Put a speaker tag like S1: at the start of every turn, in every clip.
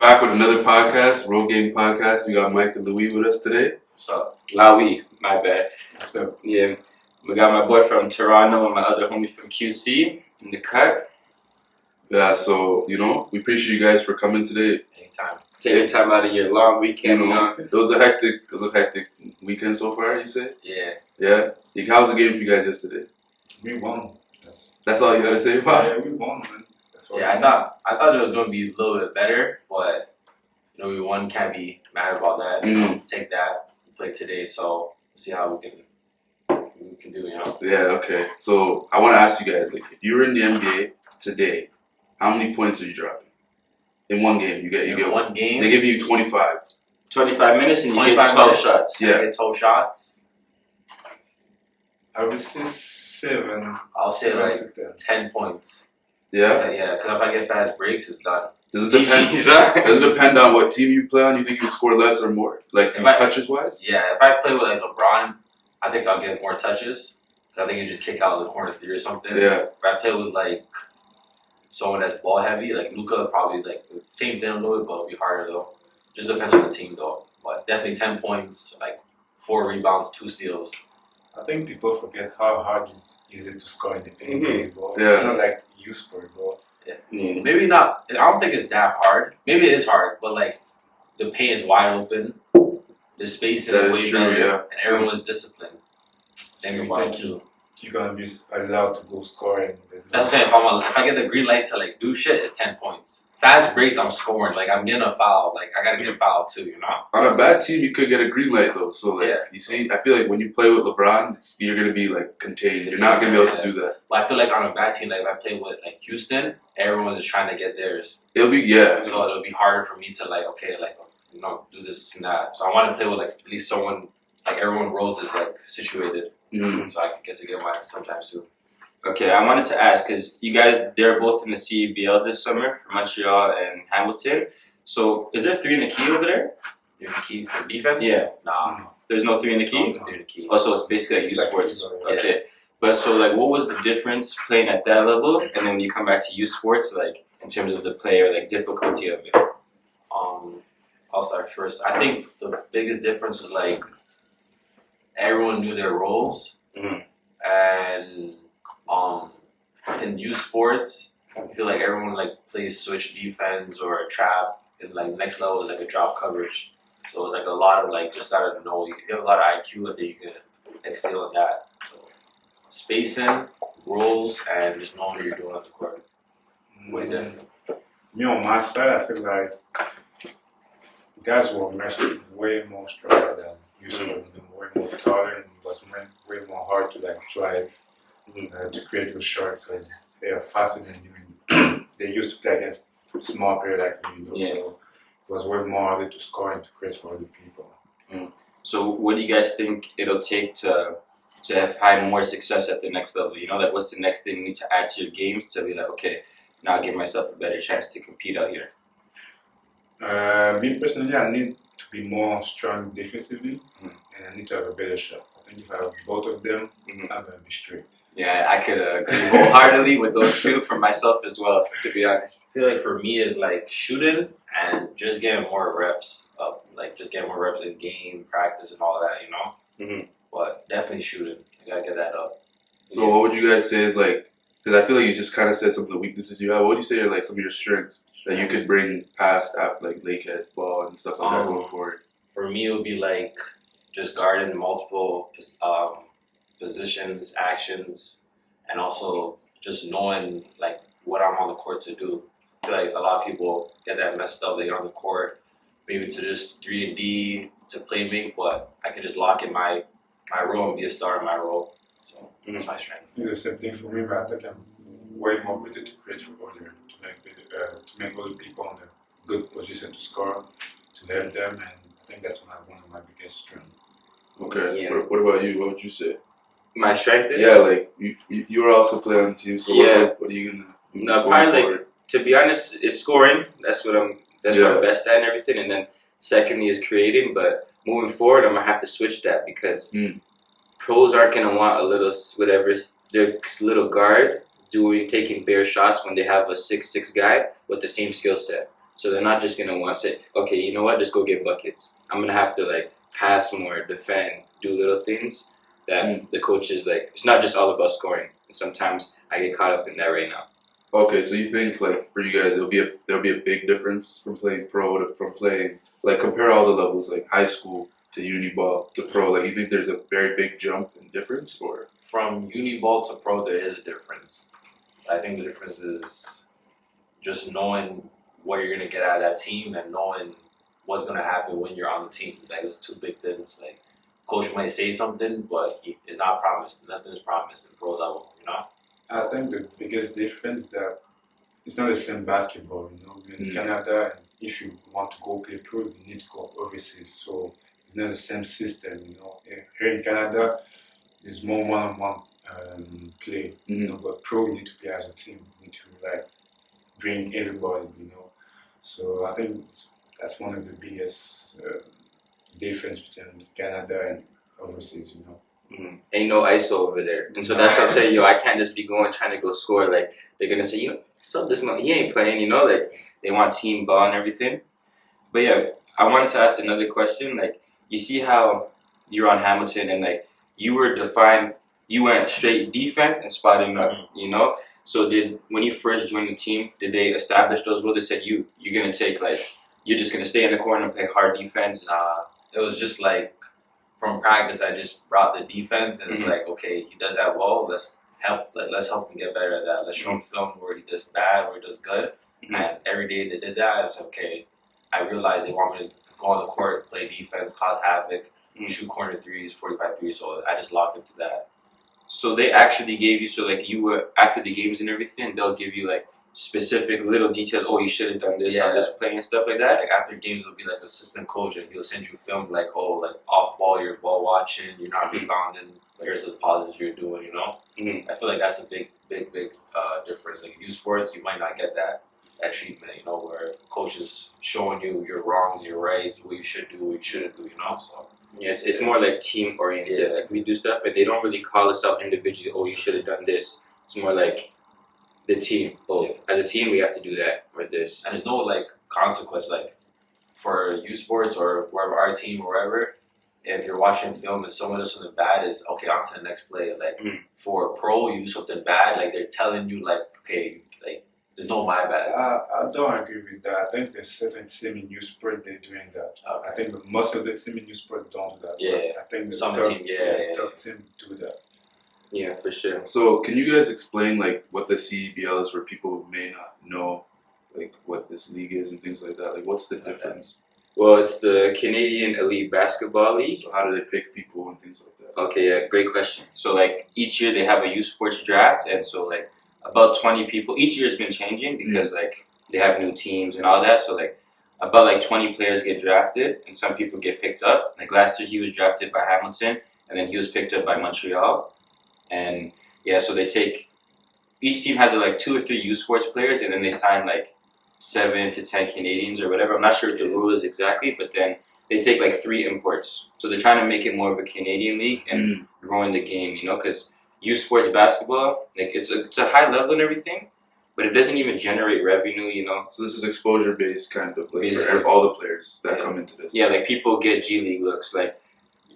S1: Back with another podcast, Road Game Podcast. We got Mike and Louis with us today.
S2: What's up? Louis, my bad.
S3: What's up?
S2: Yeah, we got my boy from Toronto and my other homie from QC in the cut.
S1: Yeah, so, we appreciate you guys for coming today.
S2: Anytime. Taking time out of your long weekend.
S1: It was a hectic weekend so far, you say?
S2: Yeah.
S1: Yeah? How was the game for you guys yesterday?
S3: We won.
S1: That's all you gotta say about it?
S3: Yeah, we won, man.
S2: Yeah, I thought it was going to be a little bit better, but, we won. Can't be mad about that. Take that. We played today, so we'll see how we can do,
S1: Yeah, okay. So, I want to ask you guys, if you were in the NBA today, how many points are you dropping? In one game, you get
S2: one game.
S1: They give you 25.
S2: 25 minutes and you get 12 shots.
S1: Yeah.
S2: You get 12 shots.
S3: I would say 7.
S2: I'll say like 10 points.
S1: Yeah?
S2: Yeah, because if I get fast breaks, it's done.
S1: Does it depend on what team you play on? You think you can score less or more? Like, touches wise?
S2: Yeah, if I play with like LeBron, I think I'll get more touches. I think you just kick out the corner 3 or something.
S1: Yeah.
S2: If I play with like someone that's ball heavy, like Luka, probably like same thing a little bit, but it'll be harder though. Just depends on the team though. But definitely 10 points, like 4 rebounds, 2 steals.
S3: I think people forget how hard it is to score in the NBA, bro.
S1: Yeah.
S3: It's not like USPORTS, bro.
S2: Yeah. Maybe not. I don't think it's that hard. Maybe it is hard, but like the paint is wide open. The spacing is way better, and everyone's disciplined.
S3: Think about too. You're gonna be allowed to go scoring.
S2: That's the thing. If I get the green light to like do shit, it's 10 points. Fast breaks, I'm scoring. Like I'm getting a foul. Like I gotta get fouled too.
S1: On a bad team, you could get a green light though. So like, you see, I feel like when you play with LeBron, you're gonna be like contained. You're not gonna be able to do that.
S2: But I feel like on a bad team, like if I play with like Houston, everyone's just trying to get theirs.
S1: It'll be
S2: So it'll be harder for me to like do this and that. So I want to play with like at least someone like everyone roles is like situated, so I can get to get mine sometimes too.
S4: Okay, I wanted to ask because you guys, they're both in the CEBL this summer for Montreal and Hamilton. So, is there 3 in the key over there?
S2: 3 in the key for defense?
S4: Yeah.
S2: Nah.
S4: There's no 3 in the key?
S2: No 3 in the key.
S4: Oh, so it's basically like USports.
S3: Like
S4: okay. But so, like, what was the difference playing at that level and then when you come back to USports, like, in terms of the play or, like, difficulty of it?
S2: I'll start first. I think the biggest difference was, like, everyone knew their roles. And in USports, I feel like everyone like plays switch defense or a trap, and like next level is like a drop coverage. So it's like a lot of like just gotta know you have a lot of IQ that you can excel in that. So spacing, roles, and just knowing what you're doing on the court. Way different.
S3: Me on my side, I feel like guys were way more stronger than USPORTS, way more taller, and it was way more hard to like drive to create those shots because they are faster than you. They used to play against small players like me, so it was way more harder to score and to create for other people.
S4: So, what do you guys think it'll take to find more success at the next level? Like what's the next thing you need to add to your games to be like, okay, now I give myself a better chance to compete out here?
S3: Me personally, I need to be more strong defensively, and I need to have a better shot. I think if I have both of them, I'm gonna be straight.
S4: Yeah, I could agree wholeheartedly with those two for myself as well, to be honest.
S2: I feel like for me is like shooting and just getting more reps up, like just getting more reps in game, practice, and all that, But definitely shooting. You gotta get that up.
S1: So what would you guys say is like, because I feel like you just kind of said some of the weaknesses you have. What would you say are like some of your strengths that you could bring past like Lakehead ball and stuff like that going forward?
S2: For me, it would be like just guarding multiple positions, actions, and also just knowing like what I'm on the court to do. I feel like a lot of people get that messed up. They're on the court, maybe to just 3-and-D, to play make, but I can just lock in my role and be a star in my role. So that's my strength.
S3: I do the same thing for me, but I think I'm way more better to create for other, to make other people in a good position to score, to help them, and I think that's one of my biggest strengths.
S1: Okay. Yeah. What about you? What would you say?
S4: My strength is?
S1: Yeah, like you were also playing on the team, so what are you gonna do?
S4: No, probably like, to be honest, is scoring. That's what I'm best at and everything. And then secondly is creating, but moving forward I'm gonna have to switch that because pros aren't gonna want a little their little guard taking bare shots when they have a 6'6" guy with the same skill set. So they're not just gonna want to say, okay, you know what, just go get buckets. I'm gonna have to like pass more, defend, do little things that the coaches like. It's not just all about scoring. Sometimes I get caught up in that right now.
S1: Okay, so you think like for you guys there'll be a big difference from playing pro to from playing like compare all the levels like high school to uni ball to pro. Like you think there's a very big jump in difference or
S2: From uni ball to pro, there is a difference. I think the difference is just knowing what you're gonna get out of that team and knowing what's gonna happen when you're on the team. Like those two big things. Like coach might say something, but it's not promised. Nothing is promised in pro level. You know.
S3: I think the biggest difference that it's not the same basketball. You know, in Canada, if you want to go play pro, you need to go overseas. So it's not the same system. You know, here in Canada, it's more one-on-one play. You know, but pro, you need to play as a team. You need to like bring everybody. You know, so I think that's one of the biggest difference between Canada and overseas. You know.
S4: Ain't no ISO over there. And so that's what I'm saying, yo, I can't just be going trying to go score. Like, they're going to say, you know, sub this money. He ain't playing, you know, like, they want team ball and everything. But yeah, I wanted to ask another question. Like, you see how you're on Hamilton and, like, you went straight defense and spotting up, you know? So when you first joined the team, did they establish those rules? They said, you're going to take, like, you're just going to stay in the corner and play hard defense?
S2: It was just like, from practice, I just brought the defense, and it's like, okay, he does that well. Let's help him get better at that. Let's show him film where he does bad, where he does good. And every day they did that. It's okay. I realized they want me to go on the court, play defense, cause havoc, shoot corner threes, 45 threes. So I just locked into that.
S4: So they actually gave you, so like you were after the games and everything, they'll give you like specific little details. Oh, you should have done this on this play and stuff like that.
S2: Like after games, it'll be like assistant coach, and he'll send you film like, oh, like off ball, you're ball watching, you're not rebounding. Here's the pauses you're doing. You know, I feel like that's a big difference. Like U Sports, you might not get that treatment. You know, where coach is showing you your wrongs, your rights, what you should do, what you shouldn't do. You know, so.
S4: Yeah, it's more like team oriented. Yeah. Like we do stuff, and they don't really call us out individually. Oh, you should have done this. It's more like the team. Oh, as a team, we have to do that or this.
S2: And there's no like consequence. Like for U Sports or wherever our team or wherever, if you're watching film and someone does something bad, is okay. On to the next play. Like for pro, you do something bad. Like they're telling you like, okay, like there's no my bad.
S3: I don't agree with that. I think there's certain team in U Sport they're doing that.
S2: Okay.
S3: I think most of the team in U Sport don't do that.
S2: Yeah.
S3: I think the
S2: Some
S3: top,
S2: team,
S3: top team do that.
S4: Yeah, for sure.
S1: So can you guys explain like what the CEBL is for people who may not know like what this league is and things like that? Like what's the difference?
S4: Well, it's the Canadian Elite Basketball League.
S1: So how do they pick people and things like that?
S4: Okay, yeah, great question. So like each year they have a U Sports draft, and so like about 20 people. Each year has been changing because like they have new teams and all that. So like about like 20 players get drafted, and some people get picked up. Like last year he was drafted by Hamilton, and then he was picked up by Montreal. And yeah, so they take, each team has like 2 or 3 U Sports players, and then they sign like 7 to 10 Canadians or whatever. I'm not sure what the rule is exactly, but then they take like 3 imports. So they're trying to make it more of a Canadian league and growing the game, you know, because U Sports basketball, like it's a high level and everything, but it doesn't even generate revenue, you know.
S1: So this is exposure based kind of like
S4: Basically.
S1: for all the players that come into this.
S4: Yeah, like people get G League looks. Like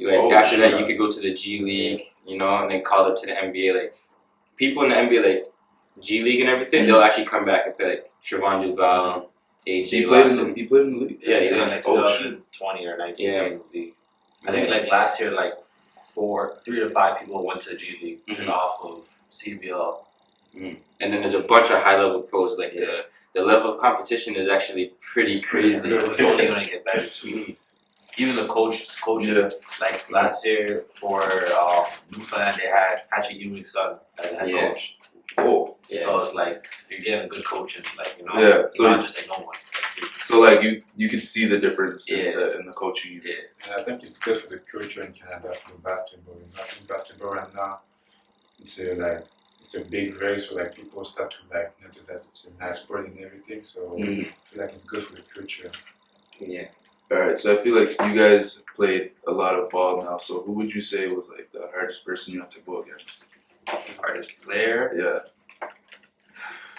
S4: after that you could go to the G League, you know, and then call up to the NBA. Like people in the NBA, like G League and everything, they'll actually come back and play like Trevon Duval, AJ
S1: He played
S4: Lawson.
S1: in the league?
S2: Yeah, he's in like 2020 or 19 in the league. I think like last year, like 3 to 5 people went to G League just off of CEBL.
S4: And then there's a bunch of high level pros. Like the level of competition is actually pretty crazy.
S2: It's only gonna get better too. Even the coaches, like last year for Newfoundland, they had Patrick Ewing's son as the head coach.
S1: Oh,
S4: yeah.
S2: So it's like you're getting good coaching, like you know.
S1: Yeah, so
S2: not just like no one.
S1: So like you can see the difference in the coaching.
S2: Yeah.
S3: And I think it's good for the culture in Canada for basketball. I think basketball right now, it's a big race where like people start to like notice that it's a nice sport and everything. So I feel like it's good for the culture.
S4: Yeah.
S1: Alright, so I feel like you guys played a lot of ball now, so who would you say was like the hardest person you had to go against?
S2: Hardest player?
S1: Yeah.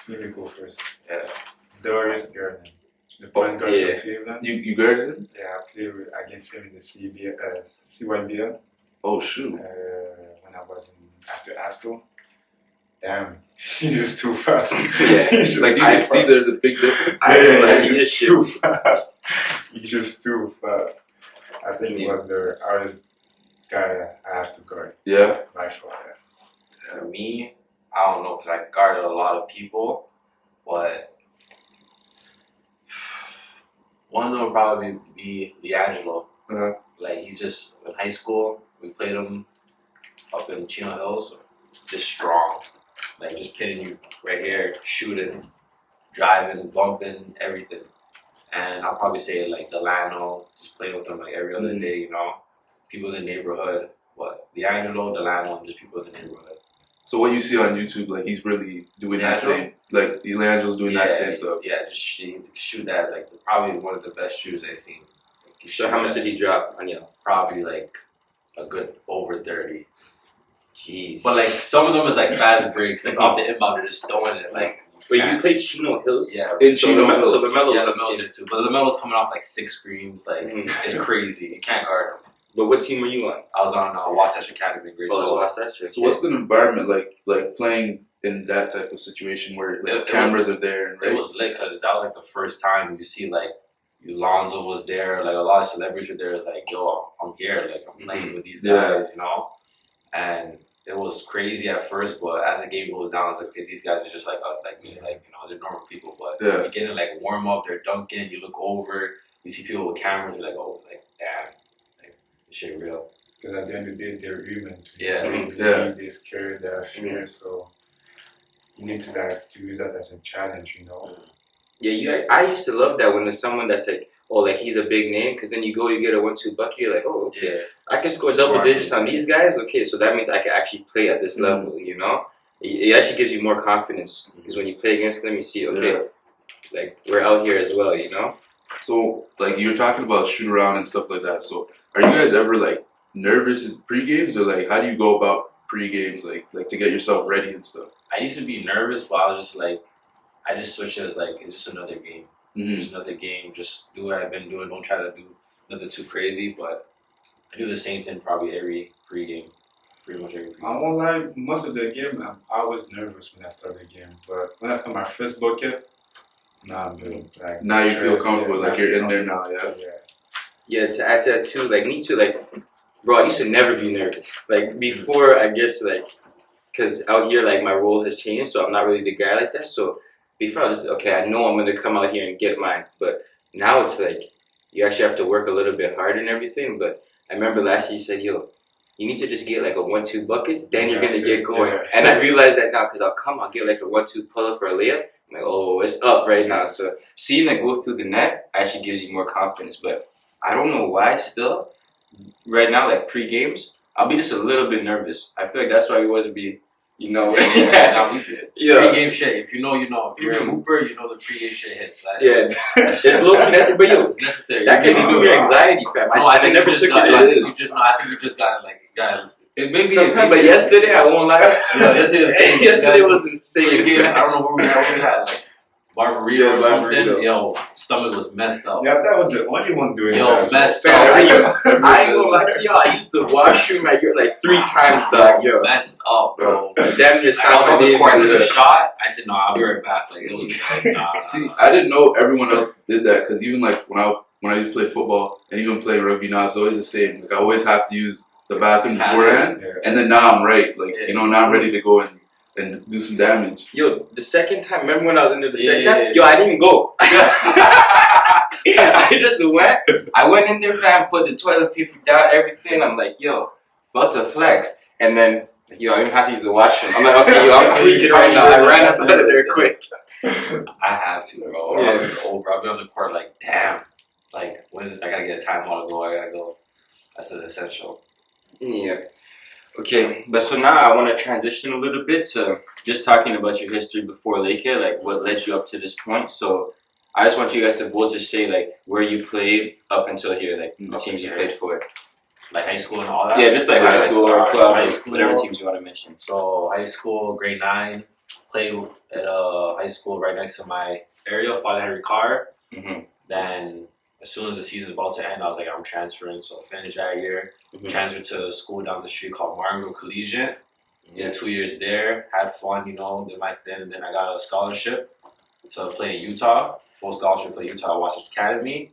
S3: Let me go first.
S2: Yeah.
S3: Darius Garden. The point guard
S4: yeah.
S3: from Cleveland.
S1: You guarded him?
S3: Yeah, I played against him in the CYBL
S1: Oh shoot.
S3: when I was after high school. Damn, he's just too fast.
S4: Yeah.
S3: He's just
S1: Like you
S3: too
S1: can see
S3: fast.
S1: there's a big difference.
S3: Yeah,
S4: He's
S3: he's
S4: just
S3: just too fast. He's just too fast. I think he
S4: Yeah.
S3: was the hardest guy I have to guard
S1: Yeah.
S3: by far.
S2: For me, I don't know because I guarded a lot of people, but one of them would probably be D'Angelo.
S1: Uh-huh.
S2: Like he's just in high school, we played him up in Chino Hills, just strong. Like just pitting you right here, shooting, driving, bumping, everything. And I'll probably say like Delano, just playing with him like every other day, you know. People in the neighborhood. But D'Angelo, Delano, just people in the neighborhood.
S1: So what you see on YouTube, like he's really doing that
S2: D'Angelo?
S1: same, like D'Angelo's doing that same stuff.
S2: Yeah, just shoot that. Like probably one of the best shoes I've seen. Like,
S4: So how much did he drop on you?
S2: Probably like a good over 30.
S4: Jeez.
S2: But like some of them is like fast breaks, like off the inbound, they're just throwing it. Like
S4: But you played Chino Hills?
S2: yeah,
S1: In
S4: So
S1: Chino
S4: LaMelo,
S1: Hills.
S4: so LaMelo
S2: yeah,
S4: was
S2: LaMelo's
S4: on the
S2: there
S4: team.
S2: too. But LaMelo's coming off like 6 screens, like
S4: Mhm.
S2: it's crazy. You can't guard him.
S4: But what team were you on?
S2: I was on Wasatch Academy, grade
S4: Oh, it
S2: 12.
S4: was Wasatch.
S1: So what's the environment like playing in that type of situation where like,
S2: It
S1: cameras are there and
S2: It was lit because that was like the first time you see like Lonzo was there, like a lot of celebrities were there. It's like, yo, I'm here, like I'm playing with these guys, you know. And it was crazy at first, but as the game goes down, it's like, okay, these guys are just like me, like you know, they're normal people. But
S1: Yeah.
S2: you get in like warm up, they're dunking. You look over, you see people with cameras. You're like, oh, like damn, like this shit real.
S3: Because at the end of the day, they're human.
S2: Yeah.
S1: Yeah.
S3: They're scared, they're fear, so you need to use that as a challenge, you know.
S4: Yeah, I used to love that when there's someone that's like, oh, like he's a big name, because then you go, you get a 1-2 bucket, you're like, oh, okay, I can score double digits on these guys. Okay, so that means I can actually play at this level, you know. It actually gives you more confidence because when you play against them, you see, okay, like we're out here as well, you know.
S1: So like you were talking about shoot around and stuff like that. So are you guys ever like nervous in pre-games, or like how do you go about pre-games, like to get yourself ready and stuff?
S2: I used to be nervous, but I was just like, I just switched it as like it's just another game.
S1: Mm-hmm.
S2: Just another game. Just do what I've been doing. Don't try to do nothing too crazy. But I do the same thing probably every pregame. Pretty much every
S3: I
S2: pregame.
S3: won't lie, most of the game I'm always nervous when I start the game. But when I start my first bucket, nah, I'm good. Like,
S1: Now you feel
S3: stress,
S1: comfortable,
S3: yeah,
S1: like you're in there now,
S4: Yeah, to add to that too, like me too, like, bro, I used to never be nervous. Like before, I guess, like, cause out here, like my role has changed, so I'm not really the guy like that. So before I was just, okay, I know I'm gonna come out here and get mine. But now it's like, you actually have to work a little bit harder and everything. But I remember last year you said, yo, you need to just get like a 1-2 buckets, then you're gonna get going.
S3: Yeah.
S4: And I realized that now, cause I'll get like a 1-2 pull up or a layup. I'm like, oh, it's up right now. So seeing that go through the net actually gives you more confidence. But I don't know why still, right now, like pre-games, I'll be just a little bit nervous. I feel like that's why we always be, you know.
S2: Now we good.
S4: Yeah.
S2: Pregame shit. If you know, you know. If you're a hooper, you know the pregame shit hits. Like,
S4: Yeah, it's low key necessary, but yo,
S2: it's necessary.
S4: that can even be anxiety, fam.
S2: No, I think
S4: never
S2: you just
S4: took
S2: got.
S4: it.
S2: I
S4: It
S2: think you
S4: is.
S2: just. No, I think you just got like. It maybe.
S4: Sometimes, but yesterday, I won't lie.
S2: Yeah,
S4: yesterday was insane.
S2: I don't know where we had like Barbarita
S4: Yeah,
S2: or something.
S4: Barbarita.
S2: Yo, stomach was messed up.
S3: Yeah, that was the only one doing
S2: Yo,
S3: that.
S2: messed
S4: Fam,
S2: up.
S4: I ain't gonna lie to y'all. I used to washroom at your like 3 times, dog. Yo,
S2: Messed up, bro.
S4: damn near
S2: I was
S4: sounds
S2: on the
S4: like
S2: court, took a shot. I said, no, I'll be right back. Like, it was like, nah.
S1: See, I didn't know everyone else did that because even like when I used to play football and even playing rugby now, it's always the same. Like I always have to use the bathroom
S2: Have to.
S1: beforehand,
S3: Yeah.
S1: and then now I'm right. Like
S2: Yeah.
S1: you know, now I'm ready to go and do some damage.
S4: Yo, the second time, remember when I was in there the second
S2: Yeah.
S4: time? Yo, I didn't even go. I just went. I went in there, fam, put the toilet paper down, everything. I'm like, yo, about to flex. And then, yo, I even have to use the washroom. I'm like, okay, yo, I'm tweaking right now. I ran up out of there quick.
S2: I have to, bro.
S4: Yeah.
S2: I was over. I'll be on the court like, damn. Like, when is this? I gotta get a timeout to go. I gotta go. That's an essential.
S4: Yeah. Okay, but so now I want to transition a little bit to just talking about your history before Lakehead, like what led you up to this point. So I just want you guys to both just say like where you played up until here, like the
S2: Up
S4: teams you
S2: until
S4: played
S2: here.
S4: for.
S2: Like high school and all that?
S4: Yeah, just like high school or club,
S2: High
S4: or
S2: school.
S4: whatever teams you want to mention.
S2: So high school, grade 9, played at a high school right next to my area, Father Henry Carr. Then as soon as the season's about to end, I was like, I'm transferring. So I finished that year, transferred to a school down the street called Martinville Collegiate. Did 2 years there, had fun, did my thing. And then I got a scholarship to play in Utah, full scholarship for Utah Washington Academy.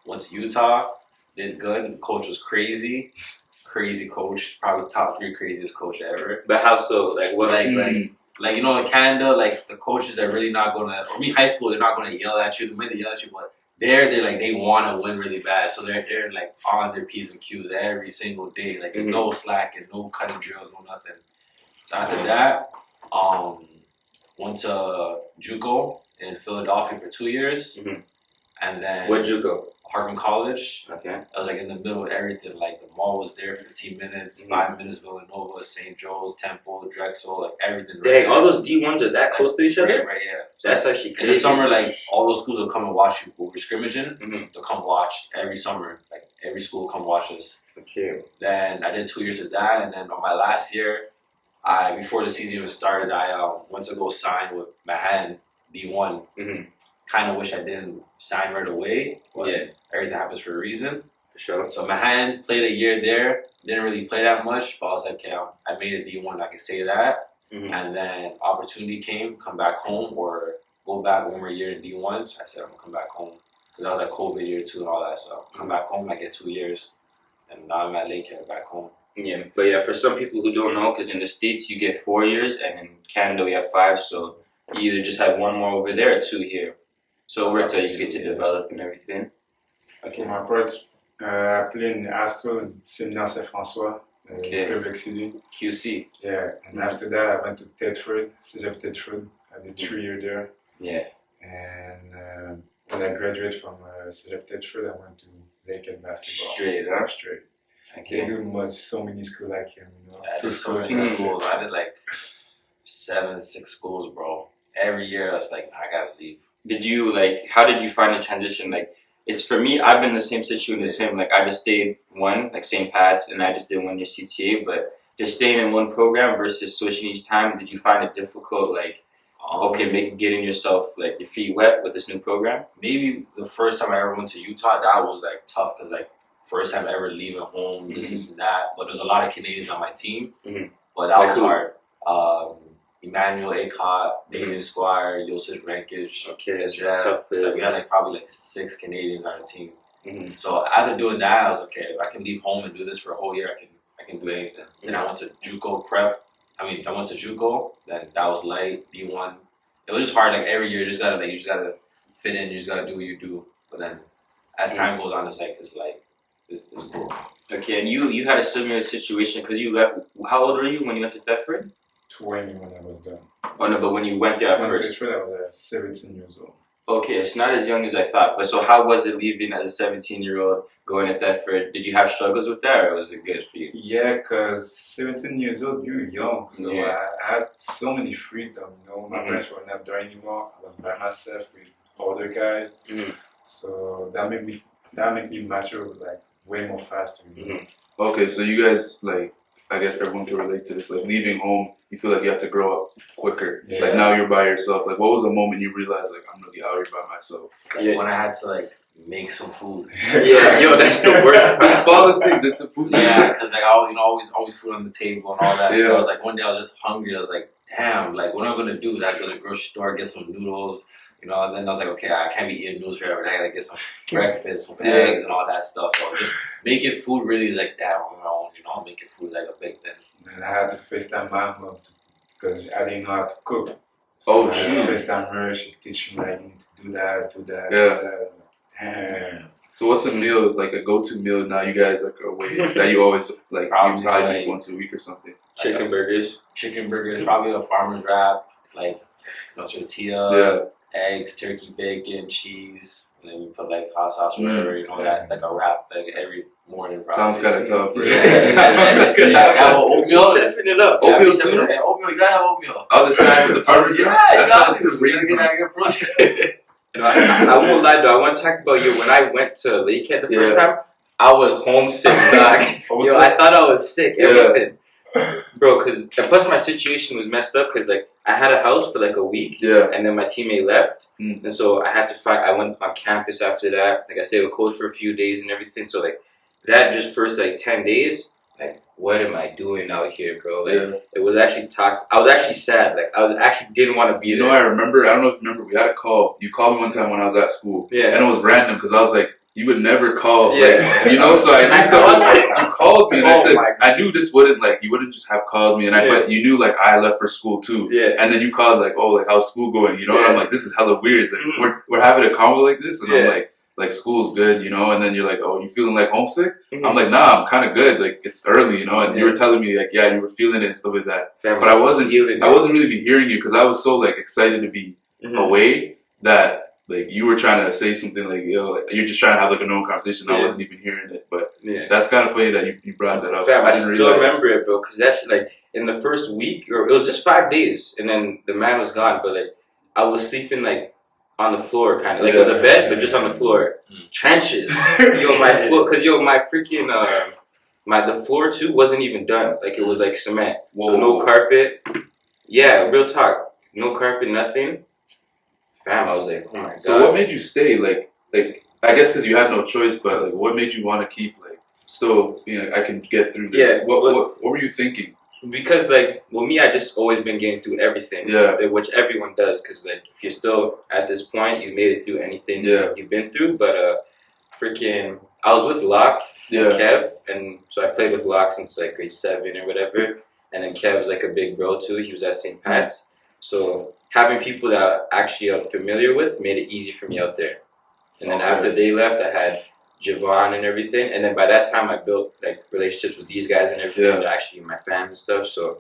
S2: Went to Utah, did good. The coach was crazy coach, probably top 3 craziest coach ever.
S4: But how so? Like what?
S2: Like in Canada, like the coaches are really not gonna. Or high school, they're not gonna yell at you. They might yell at you, but they're like they want to win really bad, so they're like on their P's and Q's every single day. Like there's no slack and no cutting drills, no nothing. So after that, went to JUCO in Philadelphia for 2 years, and then
S4: what JUCO?
S2: Harvard College.
S4: Okay.
S2: I was like in the middle of everything. Like the mall was there, 15 minutes, 5 minutes, Villanova, St. Joe's, Temple, Drexel, like everything.
S4: Dang, all those D1s are that close to each other?
S2: Right, yeah.
S4: So that's actually crazy.
S2: In the summer, like all those schools will come and watch you. We're scrimmaging. They'll come watch every summer. Like every school will come watch us.
S4: Okay.
S2: Then I did 2 years of that, and then on my last year, before the season even started, I went to go sign with Manhattan D1. Kind of wish I didn't sign right away, but everything happens for a reason.
S4: For sure.
S2: So Manhattan played a year there. Didn't really play that much, but I was like, okay, I made it D1. I can say that. And then opportunity came, come back home or go back 1 more year in D1. So I said I'm gonna come back home because I was like COVID year 2 and all that. So come back home, I get 2 years, and now I'm at Lakehead back home.
S4: Yeah, but yeah, for some people who don't know, because in the States you get 4 years, and in Canada we have 5. So you either just have 1 more over there or 2 here. So over there you get to develop and everything.
S3: Okay, my part, I played in high school in Séminaire Saint-François, Quebec City.
S4: QC.
S3: Yeah, and after that I went to Thetford, CEBL Thetford. I did 3 years there.
S4: Yeah.
S3: And when I graduated from CEBL Thetford, I went to Lakehead basketball.
S4: Straight, huh?
S3: Straight.
S4: Okay.
S3: They do so many schools like him,
S2: I did so many schools. I did like 7, 6 schools, bro. Every year I was like, I gotta leave.
S4: How did you find the transition? Like, it's for me, I've been in the same situation, like I just stayed one, like St. Pat's, and I just did 1 year CTA, but just staying in one program versus switching each time, did you find it difficult, like, getting yourself, like, your feet wet with this new program?
S2: Maybe the first time I ever went to Utah, that was like tough, because like, first time ever leaving home, this and that, but there's a lot of Canadians on my team, but that was hard. Emmanuel Acott, David Squire, Joseph Rankage.
S4: Okay, that's tough.
S2: We had like probably like 6 Canadians on the team. So after doing that, I was like, okay, if I can leave home and do this for a whole year, I can do anything. Then I went to JUCO prep. I went to JUCO. Then that was light D1. It was just hard. Like every year, you just gotta fit in. You just gotta do what you do. But then as time goes on, it's cool.
S4: Okay, and you had a similar situation because you left. How old were you when you went to Thetford?
S3: 20 when I was done.
S4: Oh no, but when you went there at first.
S3: When I was 17 years old.
S4: Okay, it's not as young as I thought. But so how was it leaving as a 17-year-old going to Thetford? Did you have struggles with that, or was it good for you?
S3: Yeah, because 17 years old, you're young. So I had so many freedom, My parents were not there anymore. I was by myself with other guys. So that made me mature like way more faster.
S1: Okay, so you guys, like, I guess everyone can relate to this. Like, leaving home, you feel like you have to grow up quicker.
S2: Yeah.
S1: Like, now you're by yourself. Like, what was the moment you realized, like, I'm really out here by myself?
S2: Like, when I had to, like, make some food.
S4: Yeah, yo, that's the worst.
S1: The smallest thing, just the food.
S2: Yeah, because, like, always food on the table and all that. So I was like, one day I was just hungry. I was like, damn, like, what am I going to do? I go to the grocery store, get some noodles. And then I was like, okay, I can't be eating noodles forever. I gotta get some breakfast, some eggs, and all that stuff. So just making food really is like that on my own. Making food like a big thing.
S3: And I had to FaceTime my mom because I didn't know how to cook. So I had to FaceTime her. She teach me like, you need to do that. Damn.
S1: So what's a meal, like a go-to meal now you guys like are away that you always like probably make once a week or something?
S4: Chicken burgers,
S2: probably a farmer's wrap, like tortilla, eggs, turkey, bacon, cheese, and then you put like hot sauce, whatever, that like a wrap like every morning. Probably.
S1: Sounds kind of tough.
S2: Oatmeal, chefing it up.
S1: Oatmeal too.
S2: Oatmeal, you gotta have oatmeal.
S1: On the side with the farmers. That sounds crazy.
S4: I won't lie though. I want to talk about you. When I went to Lakehead the first time, I was homesick, dog. I thought I was sick. Everything. bro. Because plus my situation was messed up. Because like I had a house for like a week,
S1: Yeah.
S4: and then my teammate left,
S1: Mm.
S4: and so I had to find. I went on campus after that. Like I stayed with coach for a few days and everything. So like that just first like 10 days. Like what am I doing out here, bro? Like
S1: Yeah.
S4: it was actually toxic. I was actually sad. Like I was actually didn't want to be
S1: You
S4: there.
S1: know, I remember. I don't know if you remember. We had a call. You called me one time when I was at school.
S4: Yeah.
S1: And it was random because I was like, you would never call.
S4: Yeah.
S1: Like, you know. So I knew something. You called me, and I
S4: Oh
S1: said,
S4: my
S1: I knew this wouldn't like. You wouldn't just have called me, and I.
S4: Yeah.
S1: But you knew like I left for school too.
S4: Yeah.
S1: And then you called like, oh, like how's school going? You know. And I'm
S4: Yeah.
S1: like, this is hella weird. Like,
S4: Mhm.
S1: we're having a convo like this, and I'm
S4: Yeah.
S1: like school's good, you know. And then you're like, oh, you feeling like homesick?
S4: Mhm.
S1: I'm like, nah, I'm kind of good. Like it's early, you know. And you
S4: Yeah.
S1: were telling me like, yeah, you were feeling it and stuff like that.
S4: Fam,
S1: But I wasn't.
S4: feeling
S1: I
S4: it.
S1: wasn't really be hearing you because I was so like excited to be
S4: Mhm.
S1: away that like you were trying to say something like, yo, like, you're just trying to have like a normal conversation. I
S4: Yeah.
S1: wasn't even hearing it, but
S4: Yeah.
S1: that's kind of funny that you brought that up.
S4: Fam, I
S1: didn't
S4: still
S1: realize.
S4: remember it, bro, because that shit, like, in the first week, or it was just 5 days, and then the man was gone, but, like, I was sleeping, like, on the floor, kind of. Like, it was a bed, but just on the floor. Trenches. Yo, my floor, because, yo, my freaking, the floor, too, wasn't even done. Like, it was, like, cement. So,
S1: Whoa.
S4: no carpet. Yeah, real talk. No carpet, nothing. Fam, I was like, oh, my God.
S1: So what made you stay? Like I guess because you had no choice, but like what made you want to keep like still being like I can get through this?
S4: Yeah,
S1: What were you thinking?
S4: Because, like, well, me, I just always been getting through everything.
S1: Yeah.
S4: Which everyone does, because, like, if you're still at this point, you've made it through anything
S1: Yeah.
S4: you've been through. But, freaking, I was with Locke,
S1: Yeah.
S4: Kev, and so I played with Locke since, like, grade 7 or whatever. And then Kev's, like, a big bro, too. He was at St. Pat's. So having people that actually I'm familiar with made it easy for me out there. And then
S1: Okay.
S4: after they left, I had Javon and everything. And then by that time, I built like relationships with these guys and everything.
S1: Yeah.
S4: They're actually my fans and stuff. So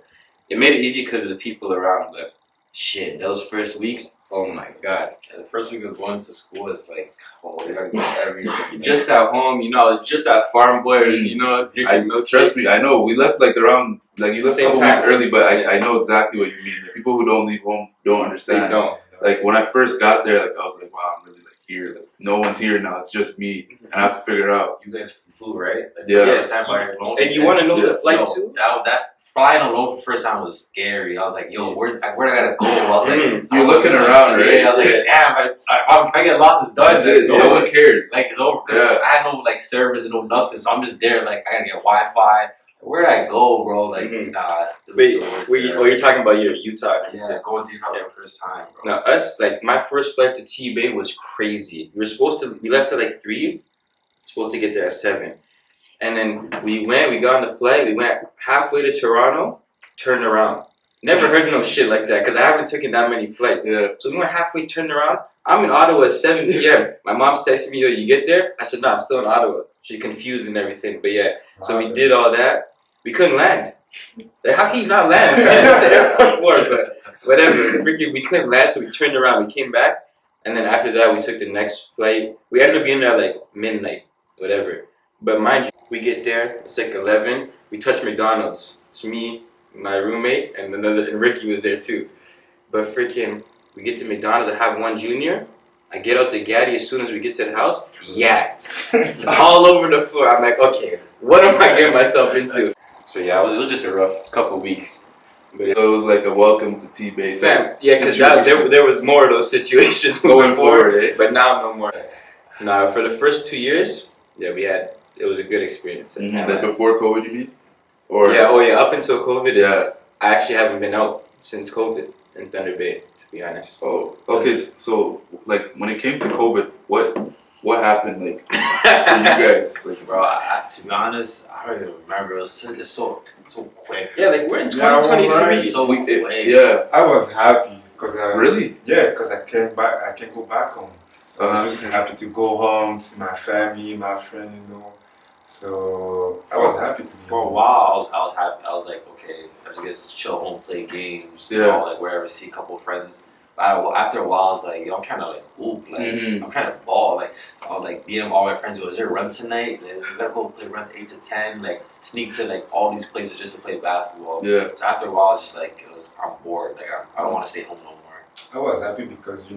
S4: it made it easy because of the people around. But shit, those first weeks, oh my God.
S2: And the first week of going to school is like, oh, you gotta go everywhere.
S4: Just at home, you know, I was just at Farm Boy, you know, drinking milkshakes.
S1: Trust me, I know. We left like around like you left a
S4: Same
S1: couple weeks
S4: time.
S1: early, but
S4: Yeah.
S1: I know exactly what you mean. The people who don't leave home don't
S4: They
S1: understand.
S4: don't.
S1: Like when I first got there, like I was like, wow, I'm really like here. Like no one's here now. It's just me, and I have to figure it out.
S2: You guys flew, right? Like,
S1: Yeah.
S2: First time by your own.
S4: And you want to know
S1: Yeah.
S4: the flight
S2: Yo,
S4: too?
S2: That flying alone for the first time was scary. I was like, yo, where I gotta go? I was like,
S4: Mhm.
S1: You're looking around, right?
S2: Yeah, I was like, damn, if I get lost, it's done.
S1: That's it.
S2: It's
S1: No
S2: over.
S1: one cares.
S2: Like it's over. 'Cause
S1: Yeah.
S2: I had no like service and no nothing, so I'm just there. Like I gotta get Wi-Fi. Where did I go, bro? Like
S4: Mhm.
S2: nah. It was
S4: Wait,
S2: the worst
S4: wait,
S2: there.
S4: oh, you're talking about your Utah.
S2: Yeah, going to Utah for the first time, bro.
S4: Now us, like my first flight to T-Bay was crazy. We left at like 3, supposed to get there at 7. And then we got on the flight, we went halfway to Toronto, turned around. Never heard no shit like that, because I haven't taken that many flights.
S1: Yeah.
S4: So we went halfway, turned around. I'm in Ottawa at 7 p.m. My mom's texting me, yo, you get there? I said, no, I'm still in Ottawa. She's confused and everything. But yeah, so we did all that. We couldn't land. Like, how can you not land? It's the airport floor, but whatever. Freaking, we couldn't land, so we turned around. We came back, and then after that, we took the next flight. We ended up being there like midnight, whatever. But mind you, we get there. It's like 11. We touch McDonald's. It's me, my roommate, and Ricky was there too. But freaking, we get to McDonald's. I have one junior. I get out the Gaddy as soon as we get to the house. Yacked all over the floor. I'm like, okay, what am I getting myself into? So yeah, it was just a rough couple weeks. But
S1: So it was like a welcome to T-Bay.
S4: fam, yeah, because there was more of those situations
S1: Going forward, eh?
S4: but now no more. Now for the first 2 years, yeah, it was a good experience.
S1: Like before COVID, you mean? Or
S4: Yeah, up until COVID,
S1: Yeah.
S4: I actually haven't been out since COVID in Thunder Bay, to be honest.
S1: Oh, okay. So like when it came to COVID, what happened like for you guys? Like,
S2: Bro, to be honest, I don't even remember. It's so quick.
S4: Yeah, like we're in
S3: Yeah,
S4: 2023.
S3: alright.
S2: So quick.
S1: yeah,
S3: I was happy because
S1: really?
S3: because I came back. I can go back home. So I
S1: Uh-huh.
S3: was just happy to go home, see my family, my friend, you know. So I was happy to be
S2: For a
S3: home.
S2: while, I was happy. I was like, okay, I just get to chill home, play games, you
S1: Yeah.
S2: know, like wherever, see a couple of friends. But after a while, I was like, yo, I'm trying to like hoop, like
S1: Mhm.
S2: I'm trying to ball. Like I'll like DM all my friends, yo, is there runs tonight? Like, we gotta go play runs 8 to 10. Like sneak to like all these places just to play basketball.
S1: Yeah.
S2: So after a while, it's just like I'm bored. Like I don't want to stay home no more.
S3: I was happy because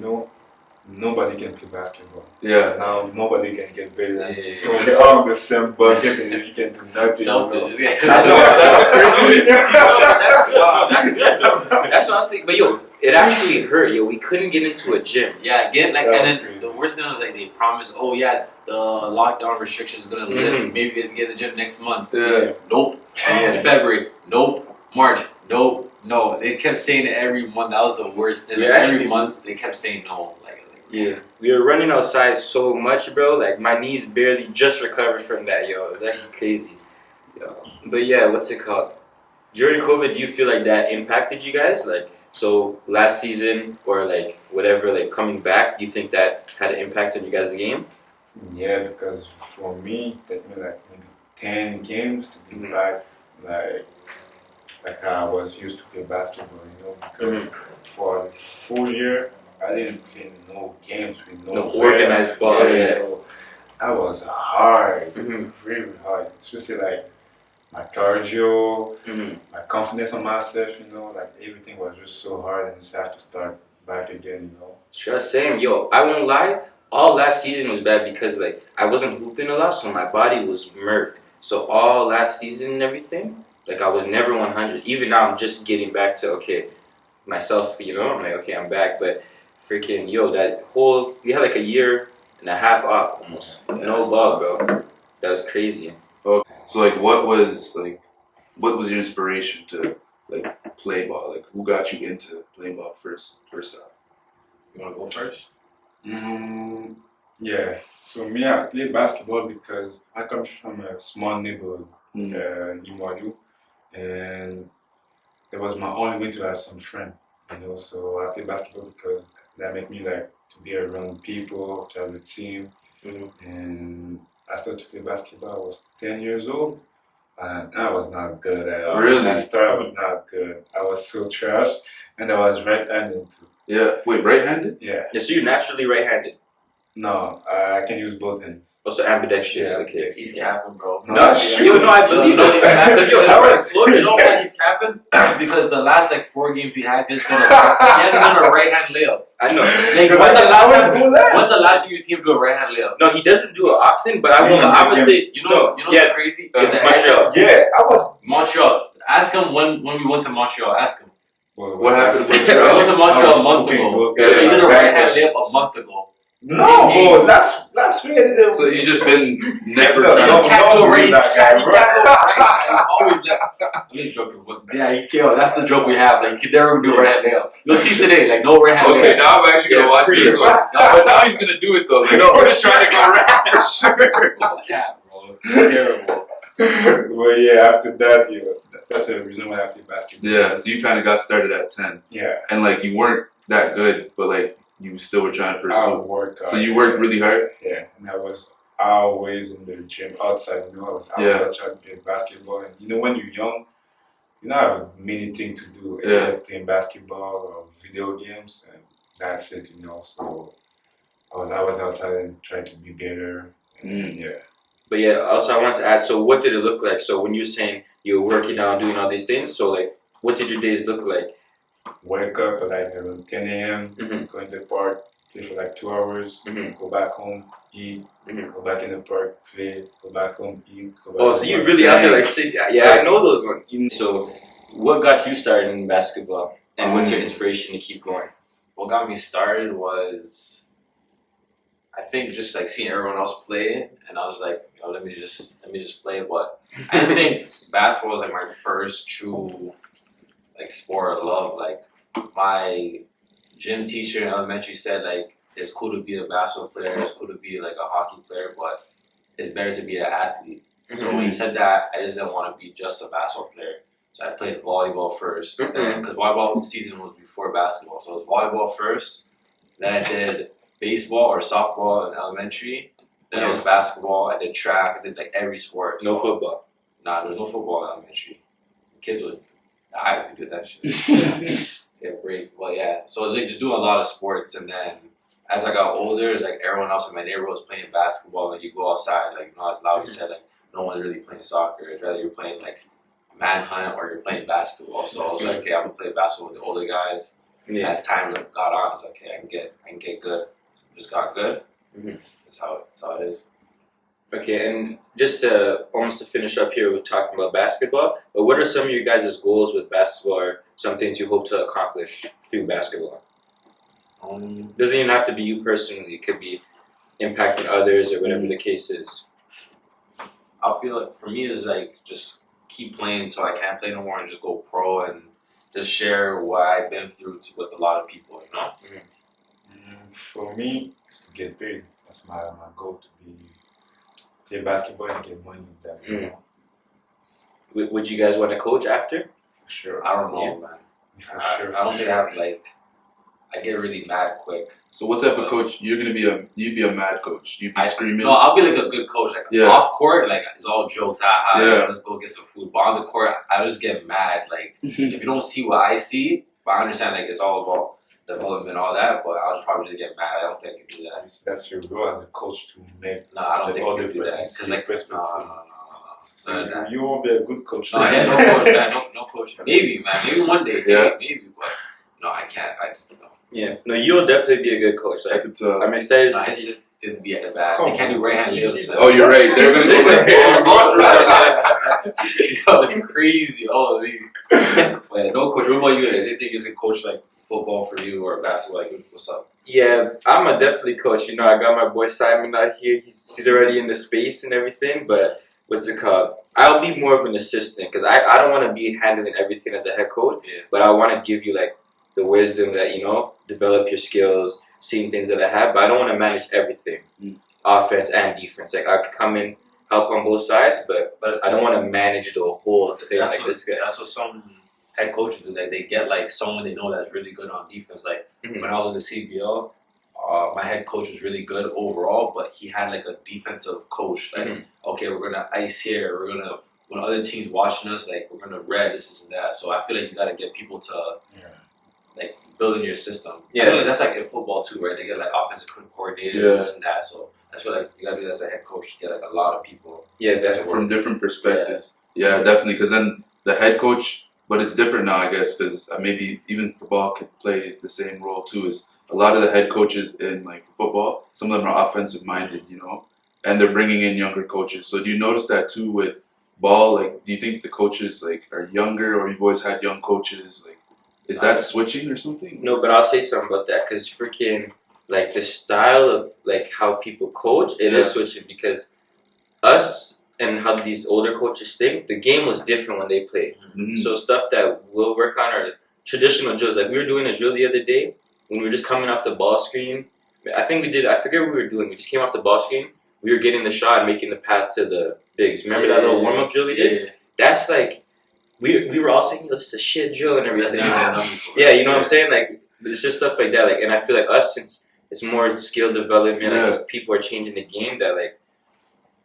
S3: nobody can play basketball.
S1: Yeah.
S3: Now nobody can get better than
S2: Yeah.
S3: me. So we're all in the same bucket and you can do nothing.
S2: Selfish.
S3: You know?
S4: That's crazy. That's good. No, that's good. No, that's what I was thinking. But yo, it actually hurt. Yo, we couldn't get into a gym.
S2: Yeah, again, like,
S3: That
S2: and
S3: was
S2: then
S3: crazy.
S2: the worst thing was like they promised, oh yeah, the lockdown restrictions is gonna lift. Maybe we can get the gym next month.
S1: Yeah.
S2: Nope. In February. Nope. March. Nope. No. They kept saying it every month. That was the worst. And
S4: Yeah,
S2: every
S4: actually-
S2: month they kept saying no.
S4: Yeah, we were running outside so much, bro. Like my knees barely just recovered from that, yo. It was actually crazy. Yo. But yeah, what's it called? During COVID, do you feel like that impacted you guys? Like, so last season or like whatever, like coming back, do you think that had an impact on you guys' game?
S3: Yeah, because for me, that meant like maybe 10 games to be
S4: Mhm.
S3: back, like I was used to play basketball, you know, because for a full year, I didn't play no games with
S4: No
S3: no
S4: organized
S3: rest.
S4: ball, yeah.
S3: So that was hard,
S4: Mhm.
S3: really hard, especially like my cardio,
S4: Mm-hmm.
S3: my confidence on myself, you know, like everything was just so hard and just have to start back again, you know.
S4: Sure, same. Yo, I won't lie. All last season was bad because like I wasn't hooping a lot, so my body was murked. So all last season and everything, like I was never 100. Even now, I'm just getting back to okay, myself. You know, I'm like okay, I'm back. But freaking yo, that whole we had like a year and a half off almost. No ball, bro. That was crazy.
S1: So like, what was your inspiration to like play ball? Like, who got you into playing ball first off?
S2: You wanna go first?
S3: Yeah, so me, I play basketball because I come from a small neighborhood, Nimwadu, and that was my only way to have some friends, you know. So I play basketball because that make me like to be around people, to have a team, and I started to play basketball. I was 10 years old, and I was not good at all.
S1: Really?
S3: When I started, I was not good. I was so trash, and I was right-handed too.
S1: Yeah. Wait, right-handed?
S3: Yeah.
S4: Yeah, so you're naturally right-handed.
S3: No, I can use both hands.
S4: Also ambidextrous.
S3: Yeah,
S4: Okay.
S2: He's capping, bro.
S3: No,
S2: Yeah.
S4: Yo, no, I believe it. Because yo, his
S3: That
S4: right
S3: was-
S4: foot
S2: You
S4: is
S2: know
S4: all
S2: why he's capping? Because the last like 4 games we had, he hasn't done a right hand layup.
S4: I know.
S2: Like,
S3: Because
S2: when's the
S3: I
S2: last
S3: always
S2: time?
S3: do that.
S2: When's the last time you see him do a right hand layup?
S4: No, he doesn't do it often, but I would say
S2: You know what's crazy? Is that
S4: Montreal.
S3: Yeah, I was.
S2: Montreal. Ask him when we went to Montreal. Ask him.
S1: What happened with
S2: We
S1: Montreal?
S2: went to Montreal a month ago.
S3: Those
S2: So
S3: guys
S2: he did a
S3: are
S2: right hand layup a month ago.
S3: No, bro, last week I did it.
S1: So you just been never.
S3: No,
S1: trying
S3: no,
S1: to-
S2: Can't
S3: don't
S2: go
S3: do
S2: right. He
S3: that guy, bro.
S2: can't go right. He always left. I'm just joking, but yeah, he can't. That's the joke we have. Like, he can never do a right hand layup. You'll see today, like no right hand
S1: Okay,
S2: layup.
S1: now I'm actually gonna watch this one. But now he's gonna do it though. Like,
S2: No,
S1: he's just trying to go right for sure.
S2: Cap, bro. Terrible.
S3: Well, yeah, after that, that's the reason why I play basketball.
S1: Yeah. So you kind of got started at 10,
S3: Yeah,
S1: and like you weren't that good, but like you still were trying to
S3: I
S1: pursue.
S3: work hard.
S1: So you worked really hard.
S3: Yeah, and I was always in the gym outside. You know, I was outside trying to play basketball. And you know, when you're young, you don't have many things to do except playing basketball or video games, and that's it. You know, so I was outside and trying to be better. And yeah.
S4: But yeah, also I want to add, so what did it look like? So when you're saying you were working out, doing all these things, so like what did your days look like?
S3: Wake up at like around 10 a.m.,
S4: Mhm.
S3: go in the park, play for like 2 hours,
S4: Mhm.
S3: go back home, eat,
S4: Mhm.
S3: go back in the park, play, go back home, eat, go back
S4: Oh,
S3: in
S4: so
S3: the
S4: you
S3: park.
S4: really out there like sick. Yeah, I know those ones. So what got you started in basketball? And what's your inspiration to keep going?
S2: What got me started was, I think, just like seeing everyone else play, and I was like, let me just play. But I didn't think basketball was like my first true like sport of love. Like my gym teacher in elementary said like it's cool to be a basketball player, it's cool to be like a hockey player, but it's better to be an athlete. So when he said that, I just didn't want to be just a basketball player. So I played volleyball first, because volleyball season was before basketball. So it was volleyball first, then I did baseball or softball in elementary, then it was basketball, I did track, I did like every sport.
S4: No
S2: So-
S4: football.
S2: Nah, there was no football in elementary. Kids would die if you did that shit. Get break. Well, yeah. So I was like just doing a lot of sports, and then as I got older, it's like everyone else in my neighborhood was playing basketball. Like you go outside, like as Lawi said, like no one's really playing soccer. It's rather you're playing like manhunt or you're playing basketball. So I was like, okay, I'm gonna play basketball with the older guys. And
S4: Yeah.
S2: as time got on, I was like, okay, I can get good. just got good.
S4: Mhm.
S2: That's how it is.
S4: Okay, and just to almost to finish up here, we're talking about basketball. But what are some of your guys' goals with basketball, or some things you hope to accomplish through basketball? Doesn't even have to be you personally. It could be impacting others or whatever the case is.
S2: I feel like for me is like just keep playing until I can't play no more and just go pro and just share what I've been through with a lot of people, you know?
S3: For me, it's to get paid. That's my goal, to be play basketball and get money with that. You know?
S4: Would you guys want to coach after?
S3: For sure.
S2: I don't know, man.
S3: For
S2: I
S3: sure.
S2: don't think I have I get really mad quick.
S1: So what type of coach? You'd be a mad coach. You'd be screaming.
S2: No, I'll be like a good coach. Like off court, like it's all jokes. Let's go get some food. But on the court, I just get mad. Like if you don't see what I see, but I understand like it's all about development and all that. But I'll just probably just get mad. I don't think I can do that.
S3: That's your goal as a coach, to make
S2: No, I don't think I
S3: other
S2: can do that.
S3: person
S2: Because like,
S3: perspective.
S2: no.
S3: You won't be a good coach.
S2: No, yeah, no coach, man. No coach. Maybe, man. Maybe one day.
S1: Yeah.
S2: Maybe, but no, I can't. I just don't know.
S4: Yeah. No, you'll definitely be a good coach.
S1: I
S4: Like,
S1: could tell.
S4: I'm excited
S2: No,
S4: to
S2: it
S4: see.
S2: just didn't be that bad. They can't do right hand lifts.
S1: Oh, you're right. They're gonna go like.
S2: Yo, it's crazy. Oh, but no coach. What about you guys? Do you think you can coach like football for you or basketball? Like, what's up?
S4: Yeah, I'm a definitely coach. You know, I got my boy Simon out here. He's already in the space and everything. But what's it called? I'll be more of an assistant because I don't want to be handling everything as a head coach.
S2: Yeah.
S4: But I want to give you like the wisdom that develop your skills, seeing things that I have. But I don't want to manage everything, offense and defense. Like I could come in, help on both sides, but I don't want to manage the whole thing like this guy.
S2: That's what some head coaches do. Like they get like someone they know that's really good on defense. Like when I was in the CBL, my head coach was really good overall, but he had like a defensive coach. Like, okay, we're gonna ice here. We're gonna when other teams watching us, like we're gonna red this and that. So I feel like you gotta get people to like build in your system.
S4: Yeah,
S2: I feel like that's like in football too, right? They get like offensive coordinators, this and that. So I feel like you gotta do that as a head coach to get like a lot of people.
S4: Yeah, definitely.
S1: From different perspectives. Yeah, definitely. Because then the head coach, but it's different now, I guess, because maybe even football could play the same role too. Is a lot of the head coaches in like football, some of them are offensive minded, and they're bringing in younger coaches. So do you notice that too with ball? Like, do you think the coaches like are younger, or you've always had young coaches? Like, is that switching or something?
S4: No, but I'll say something about that because freaking like the style of like how people coach, it is switching because us and how these older coaches think, the game was different when they played. So stuff that we'll work on are traditional drills. Like we were doing a drill the other day when we were just coming off the ball screen. I forget what we were doing. We just came off the ball screen. We were getting the shot and making the pass to the bigs. Remember that little warm-up drill we did?
S2: Yeah.
S4: That's like, we were all saying, this is a shit drill and everything.
S2: That's
S4: Yeah, you know what I'm saying? Like, it's just stuff like that. Like, and I feel like us, since it's more skill development, like, as people are changing the game, that like,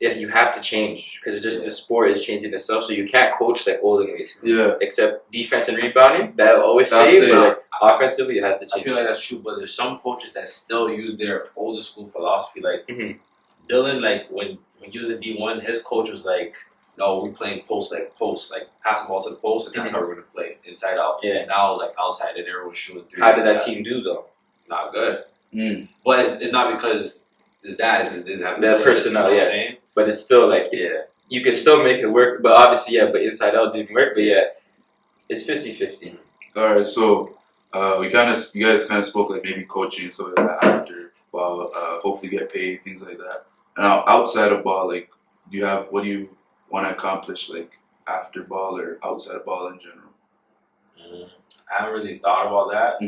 S4: you have to change because it's just the sport is changing itself. So you can't coach like olden ways.
S1: Yeah.
S4: Except defense and rebounding, that'll always stay. But like, offensively, it has to change.
S2: I feel like that's true, but there's some coaches that still use their older school philosophy. Like Dylan, like when he was in D1, his coach was like, "No, we playing post, pass the ball to the post, and that's how we're gonna play inside out."
S4: Yeah.
S2: Now it was like outside, and everyone shooting threes.
S4: How did that team do though?
S2: Not good. But it's not because his dad just didn't have
S4: that personnel.
S2: You know what I'm saying?
S4: But it's still like you can still make it work. But obviously, but inside out didn't work. But it's 50-50.
S1: All right, so you guys kind of spoke like maybe coaching and stuff like that after ball, hopefully get paid, things like that. And now outside of ball, like, what do you want to accomplish like after ball or outside of ball in general?
S2: I haven't really thought about that,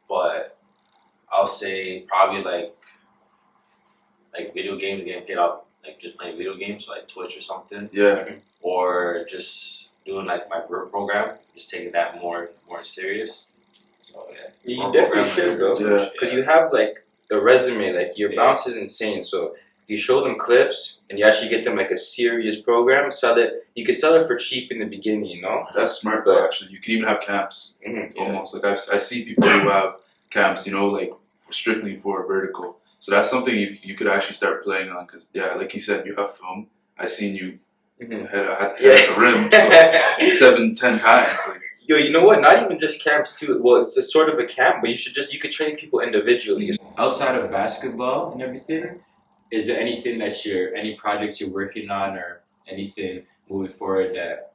S2: but I'll say probably like video games, getting paid off, like just playing video games, like Twitch or something.
S1: Yeah.
S2: Or just doing like my Vert program, just taking that more serious. So
S4: You definitely should, bro. Because you have like a resume, like your bounce is insane. So if you show them clips and you actually get them like a serious program, you can sell it for cheap in the beginning,
S1: That's smart, though, actually. You can even have camps, almost. Like I see people who have camps, like strictly for vertical. So that's something you could actually start playing on because, like you said, you have film. I seen you had the rim 7-10 times. Like,
S4: Yo, you know what? Not even just camps too. Well, it's a sort of a camp, but you could train people individually. Outside of basketball and everything, is there anything that any projects you're working on or anything moving forward that?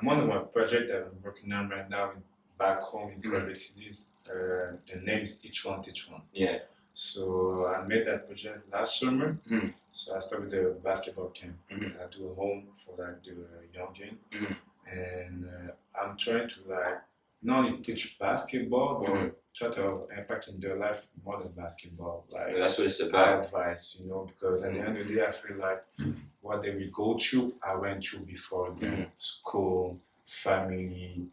S3: One of my projects that I'm working on right now back home in Quebec City is the name is Each One Teach One.
S4: Yeah.
S3: So I made that project last summer.
S4: Mhm.
S3: So I started with the basketball camp.
S4: Mhm.
S3: I do a home for like the young game,
S4: Mhm.
S3: and I'm trying to like not only teach basketball, but
S4: Mhm.
S3: try to have impact in their life more than basketball. Like
S4: That's what it's about.
S3: advice, because at the end of the day, I feel like what they will go through, I went through before the school, family,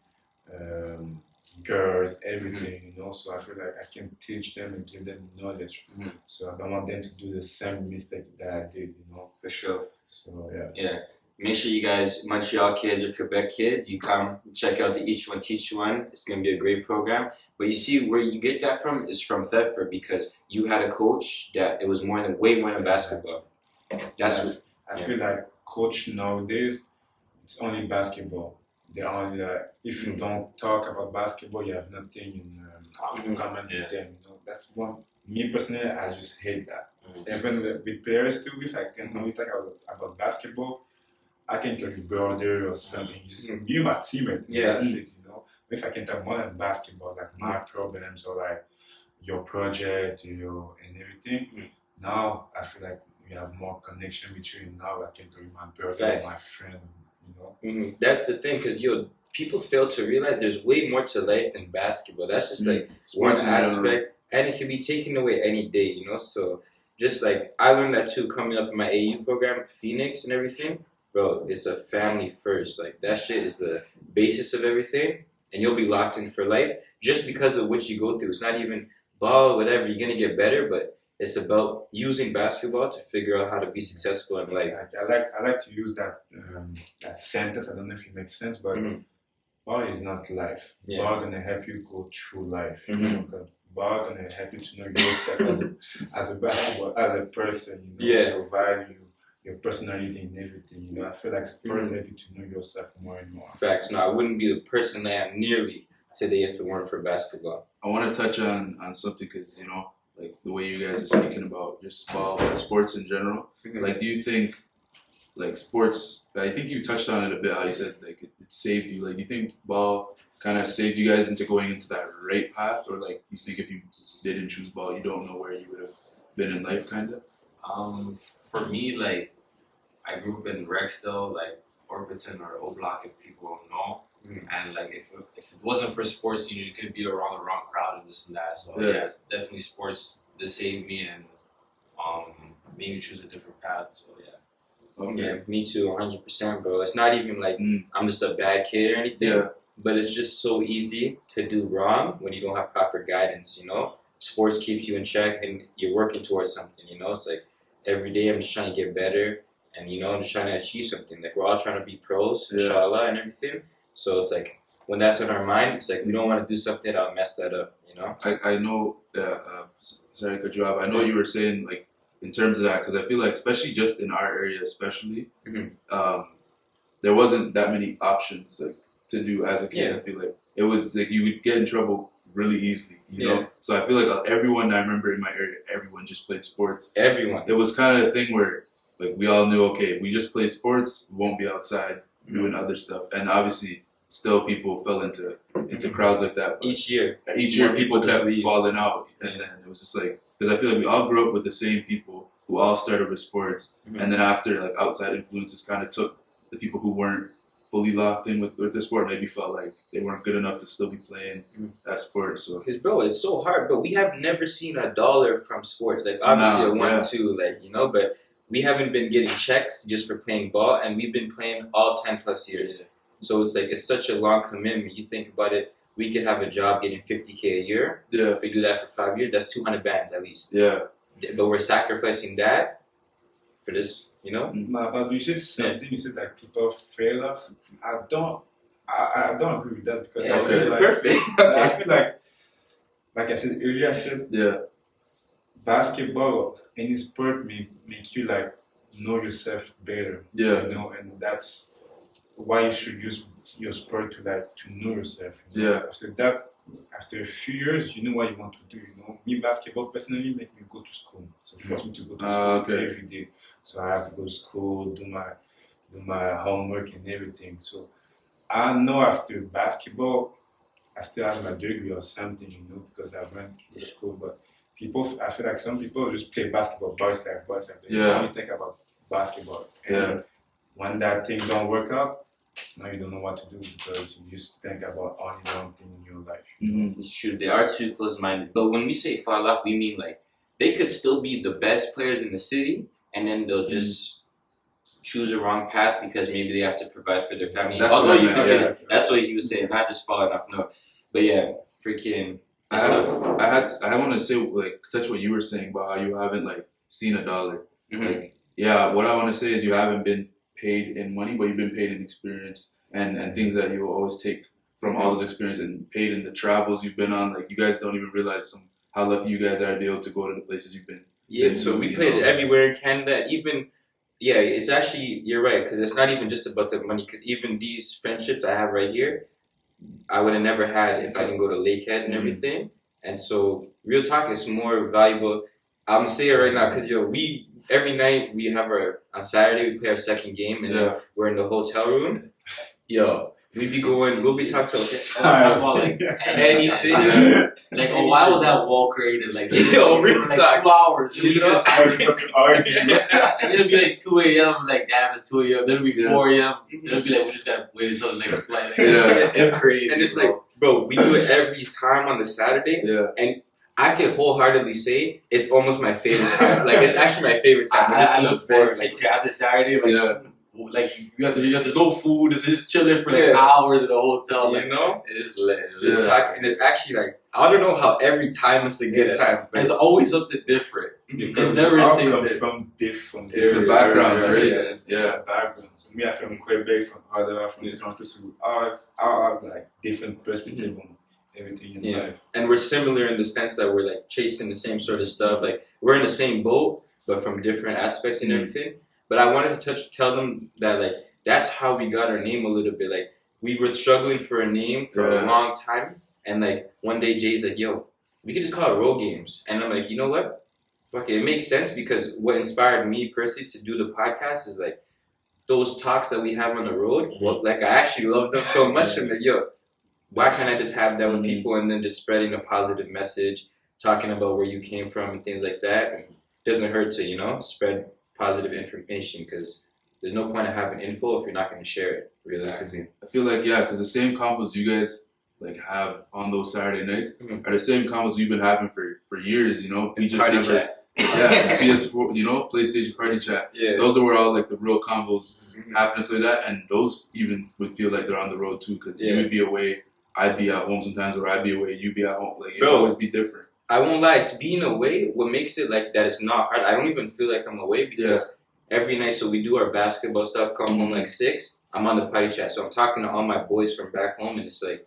S3: girls, everything, So I feel like I can teach them and give them knowledge. So I don't want them to do the same mistake that I did,
S4: For sure.
S3: So yeah.
S4: Yeah. Make sure you guys, Montreal kids or Quebec kids, you come check out the Each One Teach One. It's gonna be a great program. But you see where you get that from is from Thetford, because you had a coach that it was way more than basketball. That's what
S3: I feel like coach nowadays, it's only basketball. They're only like, if you don't talk about basketball, you have nothing in common with them. That's one. Me personally, I just hate that. Even with players too, if I can only talk about basketball, I can call you brother or something. Just you my teammate.
S4: Yeah.
S3: That's it. If I can talk more than basketball, like my problems or like your project, and everything. Now I feel like we have more connection between. Now I can call you my brother, my friend.
S4: That's the thing, because people fail to realize there's way more to life than basketball. That's just like one aspect, and it can be taken away any day. So just like I learned that too, coming up in my AU program, Phoenix and everything. Bro, it's a family first. Like that shit is the basis of everything, and you'll be locked in for life just because of what you go through. It's not even ball, whatever. You're gonna get better, but it's about using basketball to figure out how to be successful in life.
S3: I like to use that sentence. I don't know if it makes sense, but ball is not life.
S4: Yeah.
S3: Ball gonna help you go through life. Ball gonna help you to know yourself as a basketball, as a person. Your value, your personality, and everything. I feel like sport help you to know yourself more and more.
S4: Facts. No, I wouldn't be the person I am nearly today if it weren't for basketball.
S1: I want to touch on something because like the way you guys are speaking about just ball and sports in general. Like, do you think like sports? I think you touched on it a bit. How you said like it saved you. Like, do you think ball kind of saved you guys into going into that right path, or like you think if you didn't choose ball, you don't know where you would have been in life, kind of?
S2: For me, like I grew up in Rexdale, like Orpington or O Block, if people don't know. And like if it wasn't for sports, you could be around the wrong crowd and this and that. So yeah, it's definitely sports that saved me and made me choose a different path. So yeah.
S1: Okay.
S4: Yeah, me too, 100%, bro. It's not even like I'm just a bad kid or anything, but it's just so easy to do wrong when you don't have proper guidance. Sports keeps you in check and you're working towards something. It's like every day I'm just trying to get better, and I'm just trying to achieve something. Like we're all trying to be pros, inshallah, and everything. So it's like when that's in our mind, it's like we don't want to do something that'll mess that up.
S1: I know. Sorry, good job. I know you were saying like in terms of that, because I feel like especially just in our area, especially, there wasn't that many options like to do as a kid. I feel like it was like you would get in trouble really easily, So I feel like everyone I remember in my area, everyone just played sports.
S4: Everyone.
S1: It was kind of a thing where like we all knew, okay, if we just play sports, we won't be outside doing other stuff. And obviously, still people fell into crowds like that. But
S4: each year
S1: people kept falling out, and then it was just like, because I feel like we all grew up with the same people who all started with sports, and then after like outside influences kind of took the people who weren't fully locked in with the sport, maybe felt like they weren't good enough to still be playing that sport. So
S4: because bro, it's so hard, but we have never seen $1 from sports. Like obviously a 1, 2, like but we haven't been getting checks just for playing ball, and we've been playing all 10+ years. So it's like it's such a long commitment. You think about it, we could have a job getting $50K a year.
S1: Yeah.
S4: If we do that for 5 years, that's 200 bands at least.
S1: Yeah.
S4: But we're sacrificing that for this,
S3: But you said something. You said that people fail off. I don't agree with that, because I feel like
S4: perfect.
S3: I feel like I said earlier, basketball, any sport make you like know yourself better.
S1: Yeah.
S3: And that's why you should use your sport to know yourself.
S1: Yeah.
S3: After that, after a few years, you know what you want to do. Me basketball personally make me go to school. So force me to go to school every day. So I have to go to school, do my homework and everything. So I know after basketball, I still have my degree or something, because I went to school. But I feel like some people just play basketball, boys like they only think about basketball. And when that thing don't work out, now you don't know what to do because you just think about only one thing in your life.
S4: It's true. They are too close-minded. But when we say fall off, we mean like they could still be the best players in the city, and then they'll just choose a wrong path because maybe they have to provide for their family.
S1: That's
S4: Although
S1: what I meant,
S4: that's what he was saying, not just falling off. No, but yeah, freaking.
S1: I want to say, like, touch what you were saying about how you haven't like seen a dollar. Like, what I want to say is you haven't been paid in money, but you've been paid in experience and things that you will always take from all those experiences and paid in the travels you've been on. Like, you guys don't even realize how lucky you guys are to be able to go to the places you've been.
S4: Yeah, so we played everywhere in Canada. Even it's actually, you're right, because it's not even just about the money. Because even these friendships I have right here, I would have never had if I didn't go to Lakehead and everything. And so, real talk is more valuable. I'm saying it right now because every night on Saturday we play our second game and we're in the hotel room. We'll be talking about like anything.
S2: Like, why was that wall created? Like,
S4: real talk.
S2: 2 hours.
S3: Arguing.
S2: And it'll be like 2 a.m. Like, damn, it's 2 a.m. Then it'll be 4 a.m. It'll be like, we just gotta wait until the next flight. Like, it's crazy.
S4: And it's like, bro, we do it every time on the Saturday. And I can wholeheartedly say it's almost my favorite time. Like, it's actually my favorite time.
S2: I look forward. Like, after Saturday, like there's no food. It's just chilling for like hours in the hotel. Like, it's lit.
S4: It's talk, and it's actually like, I don't know how every time it's a good time.
S2: But it's always something different.
S3: Because
S2: never
S3: we all
S2: same
S3: come
S2: thing.
S3: from different
S1: backgrounds,
S3: right?
S1: Yeah.
S3: Backgrounds. Me, I'm from Quebec, from Ottawa, from Toronto, so we all have like different perspectives on everything in life.
S4: And we're similar in the sense that we're like chasing the same sort of stuff. Like, we're in the same boat, but from different aspects and everything. But I wanted to tell them that like that's how we got our name a little bit. Like, we were struggling for a name for a long time, and like one day Jay's like, "Yo, we could just call it Road Games," and I'm like, "You know what? Fuck it makes sense," because what inspired me personally to do the podcast is like those talks that we have on the road. Well, like, I actually love them so much. I'm like, "Yo, why can't I just have that with people and then just spreading a positive message, talking about where you came from and things like that? And it doesn't hurt to spread positive information, because there's no point of having info if you're not going to share it realistically."
S1: I feel like because the same combos you guys like have on those Saturday nights are the same combos we've been having for years. We just
S4: Party
S1: never
S4: chat.
S1: PS4, PlayStation party chat.
S4: Yeah,
S1: those are where all like the real combos happen, so that, and those even would feel like they're on the road too, because you would be away, I'd be at home sometimes, or I'd be away, you'd be at home. Like, it would always be different.
S4: I won't lie, it's being away, what makes it like that it's not hard. I don't even feel like I'm away, because every night, so we do our basketball stuff, come home like 6, I'm on the party chat. So I'm talking to all my boys from back home, and it's like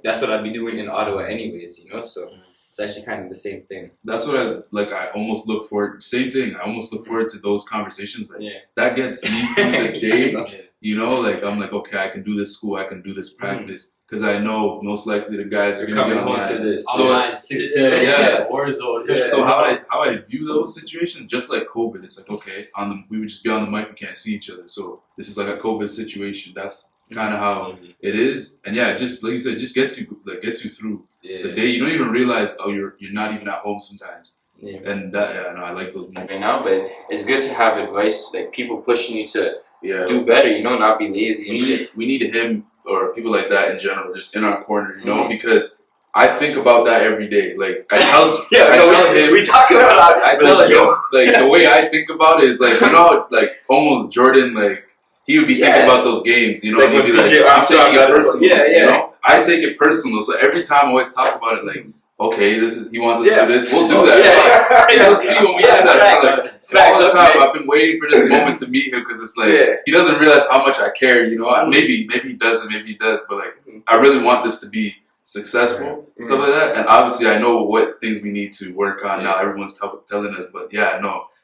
S4: that's what I'd be doing in Ottawa anyways, so it's actually kind of the same thing.
S1: That's what I almost look forward, same thing, I almost look forward to those conversations. Like, that gets me through the day, like, I'm like, okay, I can do this school, I can do this practice. Because I know most likely the guys are going to be
S4: coming home to this.
S2: Online, 6 Warzone.
S1: So how I view those situations, just like COVID, it's like, okay, we would just be on the mic, we can't see each other. So this is like a COVID situation. That's kind of how it is. And just like you said, just gets you through the day. You don't even realize, you're not even at home sometimes. And that, I like those moments.
S4: Right now, but it's good to have advice, like people pushing you to do better, not be lazy and shit.
S1: We need him, or people like that in general, just in our corner, because I think about that every day. Like, I tell him,
S4: we talk about that.
S1: I tell him, like, the way I think about it is like, how, like, almost Jordan, like, he would be thinking about those games, and he'd be like, I'm taking it personal. I take it personal, so every time I always talk about it, like, okay, he wants us to do this, we'll do that. You'll see when we do that. All the time, I've been waiting for this moment to meet him, because it's like, he doesn't realize how much I care, Maybe he doesn't, maybe he does, but like, I really want this to be successful, stuff like that. And obviously, I know what things we need to work on now. Everyone's telling us, but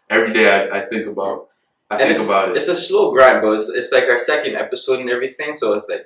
S1: every day I think about I
S4: And
S1: think about it.
S4: It's a slow grind, but it's like our second episode and everything. So it's like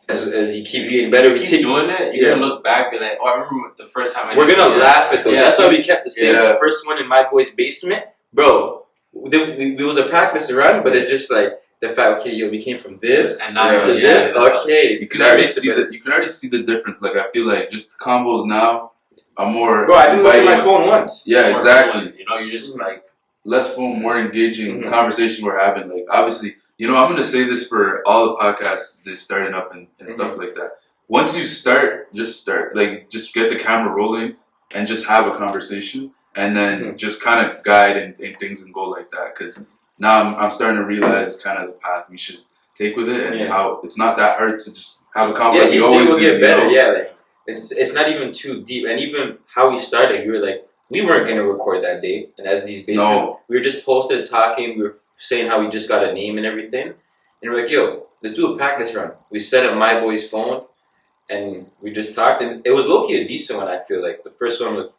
S4: as you keep getting better, we
S2: keep
S4: take.
S2: doing it. You're gonna look back, be like, oh, I remember the first time.
S4: We're gonna laugh at them.
S2: Yeah.
S4: That's why we kept the same.
S1: Yeah.
S4: The first one in my boy's basement, bro. It was a practice run, but it's just like the fact. Okay, yo, we came from this
S2: And now
S4: to
S1: yeah,
S4: this. Okay,
S1: You can already see the difference. Like I feel like just the combos now are more.
S4: Bro, I didn't look at my
S1: inviting.
S4: phone once.
S1: Yeah,
S2: More
S1: exactly.
S2: fun, you know, you're just like,
S1: Less phone, more engaging
S4: Mhm.
S1: conversation we're having. Like obviously, you know, I'm gonna say this for all the podcasts that's starting up and stuff like that. Once you start, just start. Like just get the camera rolling and just have a conversation, and then just kind of guide and things and go like that. Because now I'm starting to realize kind of the path we should take with it and how it's not that hard to just have a
S4: Yeah,
S1: conversation.
S4: each day will get better. Yeah, like it's not even too deep, and even how we started, we were like. We weren't gonna record that day, and as these basement, we were just posted talking. We were saying how we just got a name and everything, and we're like, "Yo, let's do a practice run." We set up my boy's phone, and we just talked, and it was low-key a decent one. I feel like the first one with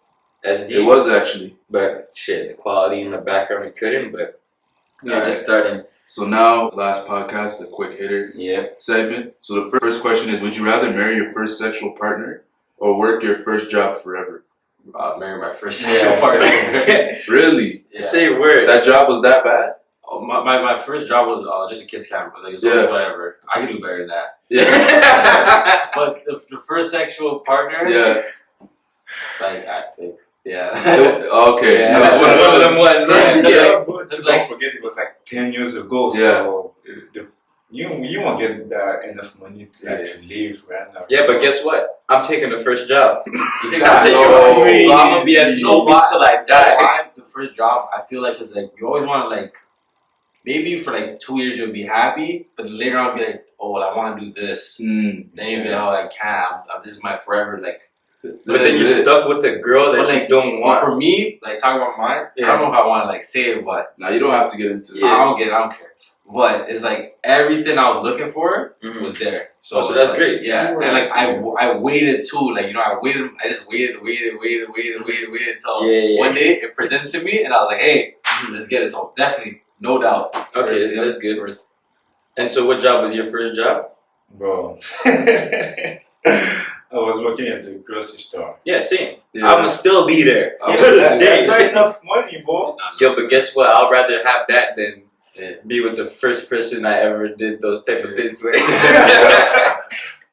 S4: SD.
S1: It was actually,
S4: but shit, the quality in the background we couldn't. But yeah,
S1: Alright.
S4: just starting.
S1: So now, last podcast, the quick hitter
S4: Yeah,
S1: segment. So the first question is: would you rather marry your first sexual partner or work your first job forever?
S2: marry my first
S3: Yeah,
S2: sexual partner.
S1: Really?
S2: Yeah.
S4: say a word.
S1: That job was that bad?
S2: Oh, my first job was just a kid's camera. Like, it was always whatever. I could do better than that.
S1: Yeah.
S2: But the first sexual partner,
S1: Yeah.
S2: like, I think, yeah.
S1: Okay.
S2: Yeah.
S1: It was one of them ones.
S2: Yeah.
S3: But
S2: It's
S3: don't
S2: like-
S3: forget it was like 10 years ago, so you won't get enough money to live right now.
S4: Yeah, but guess what? I'm taking the first job.
S2: You think
S3: That's
S2: I'm
S3: so
S2: taking
S4: I'm gonna be at
S3: crazy.
S4: Sobeys till I die.
S2: why the first job I feel like is like you always want to like maybe for like 2 years you'll be happy, but later on be like, oh, well, I want to do this. Then you'll be like, oh, I can't. This is my forever like.
S4: But then you're stuck with a girl that
S2: But,
S4: you
S2: like,
S4: don't
S2: But
S4: want.
S2: for me, like talking about mine, I don't know if I want to like say it, but
S1: Now you don't have to get into it.
S4: Yeah.
S2: I don't care. But it's like everything I was looking for was there.
S4: So
S2: it's
S4: that's
S2: like,
S4: great.
S2: Yeah, and like I waited too. Like, you know, I just waited until one day it presented to me, and I was like, hey, let's get it. So definitely, no doubt.
S4: Okay, that's good.
S2: First.
S4: And so, what job was your first job?
S3: Bro. I was working at the grocery store.
S4: Yeah, same.
S1: Yeah.
S4: I'm gonna still be there
S1: Yeah,
S4: to this
S3: That's
S4: day.
S3: not enough money, bro.
S4: Yo, but guess what? I'd rather have that than be with the first person I ever did those type of things with.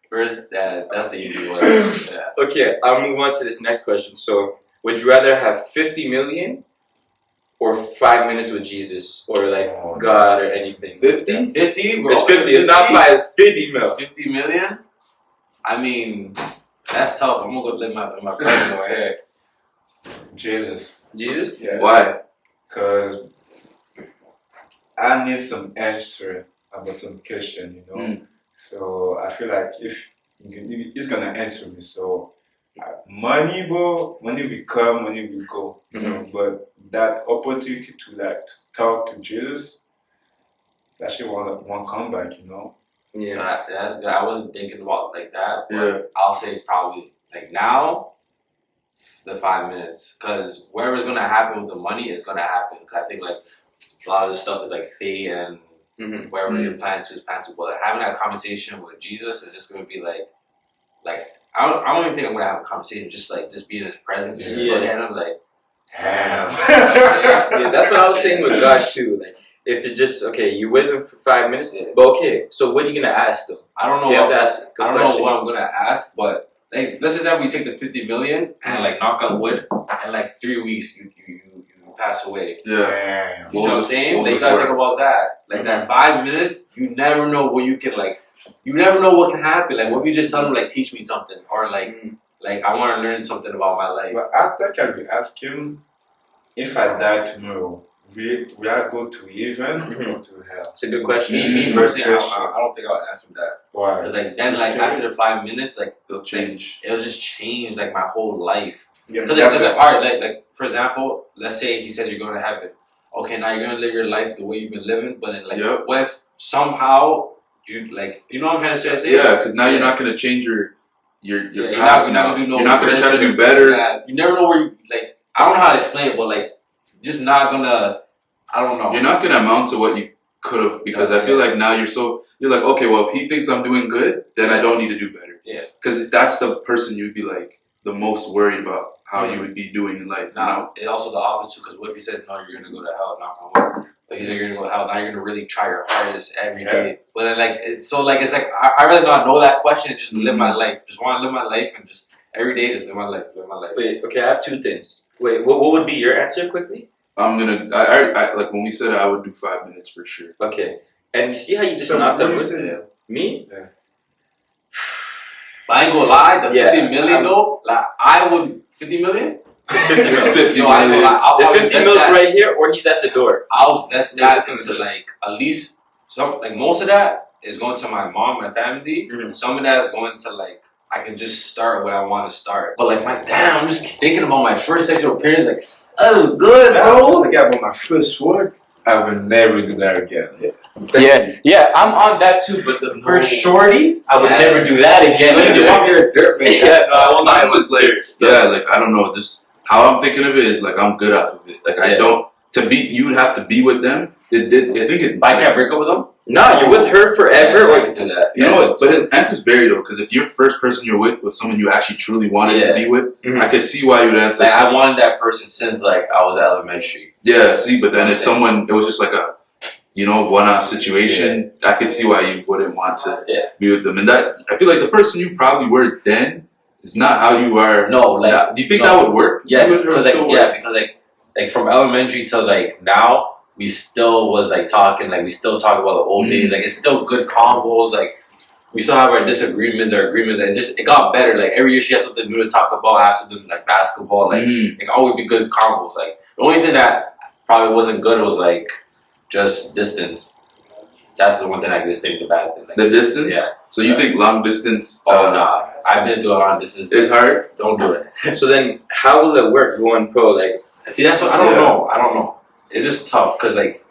S2: First, that's the easy one. Yeah.
S4: Okay, I'll move on to this next question. So, would you rather have 50 million or 5 minutes with Jesus or like God or anything?
S1: 50?
S2: 50? Bro,
S4: It's 50. It's not 5. It's 50 mil.
S2: 50 million? I mean, that's tough. I'm gonna go let my brother go ahead.
S3: Jesus.
S4: Jesus?
S3: Yeah.
S1: Why?
S3: Because I need some answer about some question, you know. So I feel like if he's gonna answer me, so money, bro, money will come, money will go. You know? But that opportunity to like talk to Jesus, that shit won't come back, you know.
S4: Yeah.
S2: That's good. I wasn't thinking about like that. But
S1: Yeah.
S2: I'll say probably like now, the 5 minutes, because whatever's gonna happen with the money is gonna happen. Cause I think like a lot of this stuff is like fate and wherever you're planning to is planning to. But having that conversation with Jesus is just gonna be like I don't even think I'm gonna have a conversation. Just be in His presence and just look at Him like, damn.
S4: Yeah, that's what I was saying with God too. Like, if it's just okay, you with him for 5 minutes, but okay. So what are you gonna ask though?
S2: I don't know.
S4: You have to ask.
S2: I don't know what I'm gonna ask, but like, let's just say we take the 50 million and like knock on wood, and like 3 weeks you pass away.
S1: Yeah.
S3: Damn.
S2: You see what I'm saying?
S1: What was
S2: Like, you
S1: it
S2: gotta
S1: for?
S2: think about that. Like that 5 minutes, you never know what you can like. You never know what can happen. Like, what if you just tell them like, teach me something, or like I want to learn something about my life.
S3: But I think I will ask him, if I die tomorrow, will I go to heaven or to hell?
S4: It's a good question.
S2: Me personally, I don't think I would ask him that.
S3: Why?
S2: 'Cause, like, then like after the 5 minutes, like
S1: It'll change.
S2: it'll just change like my whole life.
S3: Yeah,
S2: Because
S3: that's
S2: like, all right, like for example, let's say he says you're going to heaven. Okay, now you're gonna live your life the way you've been living, but then like,
S1: Yep.
S2: what if somehow you like, you know what I'm trying to say?
S1: Yeah, because now you're not gonna change your
S2: You're
S1: path.
S2: not gonna do no.
S1: You're not gonna
S2: this
S1: try to
S2: and
S1: do better.
S2: that. You never know where you like. I don't know how to explain it, but like, just not gonna I don't know.
S1: You're not gonna amount to what you could have, because I feel like now you're like, okay, well, if he thinks I'm doing good, then I don't need to do better.
S2: Yeah.
S1: Because that's the person you'd be like the most worried about how you would be doing in life.
S2: Now, it's also the opposite too, because what if he says, no, you're going to go to hell, knock on wood. Like he said, you're going to go to hell, now you're going to really try your hardest every day. But then, like, it's like, I rather not know that question and just live my life. Just want to live my life and just every day just live my life.
S4: Wait, okay, I have two things. Wait, what would be your answer quickly?
S1: I'm gonna, I like when we said I would do 5 minutes for sure.
S4: Okay, and you see how you just
S3: So
S4: knocked
S3: what
S4: on
S3: you
S4: wood?
S3: say?
S4: Me?
S3: Yeah.
S2: But I ain't gonna lie, the
S4: Yeah,
S2: 50 million though, like I would 50 million?
S4: It's 50
S1: It's
S4: mil.
S1: 50
S2: So I ain't gonna lie, I'll
S4: The
S2: probably
S4: 50
S2: invest
S4: mil's
S2: that.
S4: right here, or he's at the door.
S2: I'll invest that
S4: Yeah.
S2: into like at least most of that is going to my mom, my family.
S4: Mhm.
S2: Some of that is going to like I can just start what I want to start. But like I'm just thinking about my first sexual appearance. Like that was good,
S3: I was
S2: bro.
S3: thinking about my first work. I will never do that again.
S4: Yeah, I'm on that too, but the first shorty, I would never do that again.
S2: You want me to dirt bag?
S4: Yeah, no, I will not.
S1: Mine was like, yeah, like I don't know, just how I'm thinking of it is like I'm good off of it. Like I don't you would have to be with them. I think it.
S2: I can't break up with them.
S4: No, you're with her forever.
S2: I
S4: Or
S2: can do that.
S1: You know what? But his answer's very though, because if your first person you're with was someone you actually truly wanted to be with,
S4: Mhm.
S1: I could see why you would answer.
S2: Like I wanted that person since like I was elementary.
S1: Yeah, see, but then if someone, it was just like a, one-off situation, I could see why you wouldn't want to be with them. And that, I feel like the person you probably were then is not how you are.
S2: No, like
S1: now. Do you think that would work?
S2: Yes,
S1: Would it
S2: because
S1: still
S2: like
S1: work?
S2: because like from elementary to like now, we still was like talking, like we still talk about the old days. Like it's still good combos. Like we still have our disagreements, our agreements, and it got better. Like every year she has something new to talk about. I have something like basketball. Like it always be good combos. Like the only thing that probably wasn't good was like just distance. That's the one thing I just think the bad thing. Like,
S1: The distance?
S2: Yeah.
S1: So you think long distance?
S2: Oh nah, I've been through a long distance.
S1: It's hard.
S2: Don't do it.
S4: So then, how will it work going pro? Like,
S2: See, that's what I don't know. I don't know. It's just tough because like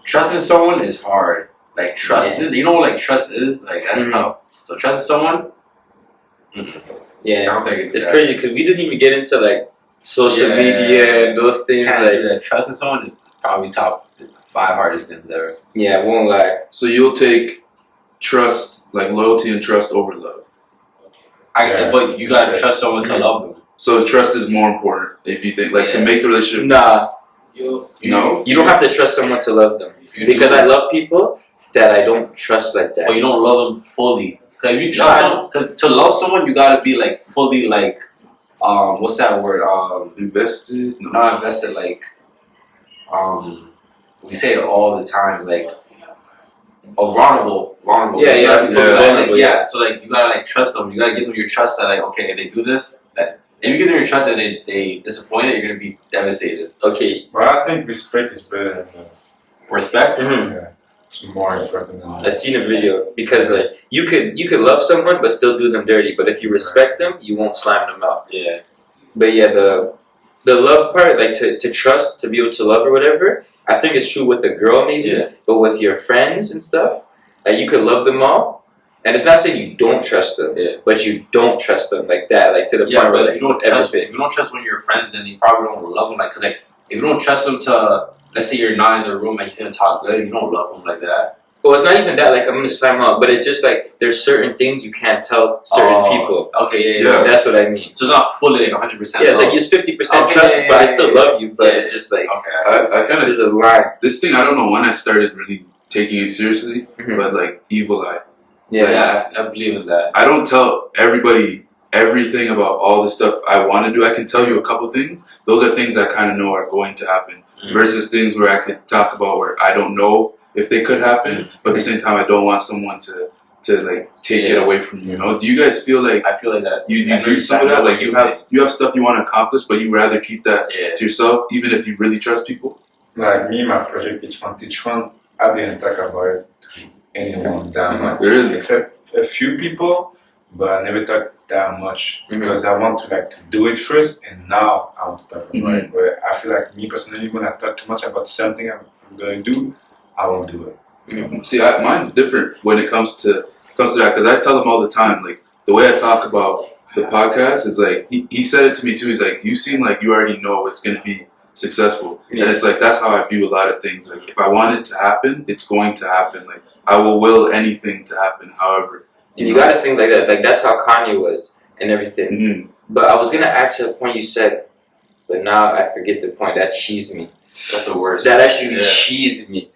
S2: trusting someone is hard. Like trusting, you know what like trust is? Like that's tough. So trusting someone, I
S4: yeah,
S2: don't think
S4: it's crazy because we didn't even get into like social
S2: Yeah.
S4: media and those things.
S2: Can't
S4: Like,
S2: do that. Trusting someone is probably top 5 hardest things ever.
S4: yeah, I won't lie.
S1: So you'll take trust, like loyalty and trust over love.
S3: Yeah.
S2: But you gotta trust someone to love them.
S1: So trust is more important if you think, like, to make the relationship.
S4: Nah,
S1: No?
S4: you don't have to trust someone to love them because I love people that I don't trust like that.
S2: But you don't love them fully. Cause if you trust someone, 'cause to love someone, you gotta be like fully like, what's that word?
S1: Invested? No.
S2: Not invested. Like, we say it all the time. Like, vulnerable.
S4: Yeah,
S2: You
S4: yeah,
S2: gotta be
S1: yeah.
S2: vulnerable, yeah. So like, you gotta like trust them. You gotta give them your trust that like, okay, if they do this, that if you give them your trust and they disappoint it, you're gonna be devastated.
S4: Okay,
S3: But I think respect is better than
S2: Respect.
S3: yeah. It's more important than
S4: I seen a video because like you could love someone but still do them dirty. But if you respect them, you won't slime them out.
S2: Yeah.
S4: But yeah, the love part, like to trust, to be able to love or whatever, I think it's true with a girl maybe,
S2: Yeah.
S4: but with your friends and stuff, like you could love them all, and it's not saying you don't trust them, but you don't trust them like that, like to the
S2: Yeah,
S4: point where
S2: but
S4: like
S2: if you don't trust,
S4: everything.
S2: if you don't trust one of your friends, then you probably don't love them. Like, cause like if you don't trust them to, let's say you're not in the room and he's gonna talk good, you don't love him like that.
S4: Well, it's not even that. Like I'm gonna slam out, but it's just like there's certain things you can't tell certain people.
S2: Okay, yeah.
S4: That's what I mean.
S2: So it's not fully like 100%.
S4: Yeah, it's like it's 50%
S2: Okay,
S4: trust,
S2: yeah,
S4: but I
S2: yeah,
S4: still
S2: yeah.
S4: love you. But
S2: Yeah.
S4: it's just like
S2: Okay.
S1: I kind
S4: there's
S1: of,
S4: a line.
S1: this thing, I don't know when I started really taking it seriously,
S4: Mhm.
S1: but like evil eye.
S2: Yeah, I believe in that.
S1: I don't tell everybody everything about all the stuff I want to do. I can tell you a couple things. Those are things I kind of know are going to happen. Versus things where I could talk about where I don't know if they could happen, but at the same time I don't want someone to like take it away from you. You know? Do you guys feel like
S2: I feel like that.
S1: you do some of that? Like you have stuff you want to accomplish, but you rather keep that to yourself, even if you really trust people.
S3: like me, my project each one, I didn't talk about it to anyone that much.
S1: Really?
S3: Except a few people, but I never talked that much
S1: Mhm.
S3: because I want to like do it first and now I want to talk about it. But I feel like me personally, when I talk too much about something I'm going to do, I won't do it.
S1: See, mine's different when it comes to that, because I tell them all the time, like the way I talk about the podcast is like he said it to me too. He's like, you seem like you already know it's gonna be successful.
S4: Yeah.
S1: And it's like that's how I view a lot of things. Like if I want it to happen, it's going to happen. Like I will anything to happen. However,
S4: And you got to think like that. Like that's how Kanye was and everything.
S1: mm-hmm.
S4: But I was gonna add to the point you said, but now I forget the point. That cheesed me.
S2: That's the worst.
S4: That actually cheesed me.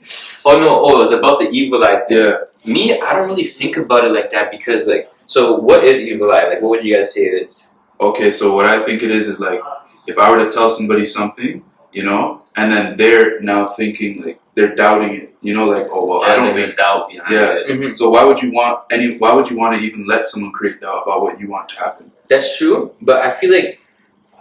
S4: Oh no! Oh, it was about the evil eye thing.
S1: Yeah.
S4: Me, I don't really think about it like that because, like, so what is evil eye? Like, what would you guys say it is?
S1: Okay, so what I think it is like if I were to tell somebody something, you know, and then they're now thinking like they're doubting it, you know, like oh well, I don't think
S2: doubt behind
S1: yeah.
S2: it.
S4: Mm-hmm.
S1: So why would you want to even let someone create doubt about what you want to happen?
S4: That's true, but I feel like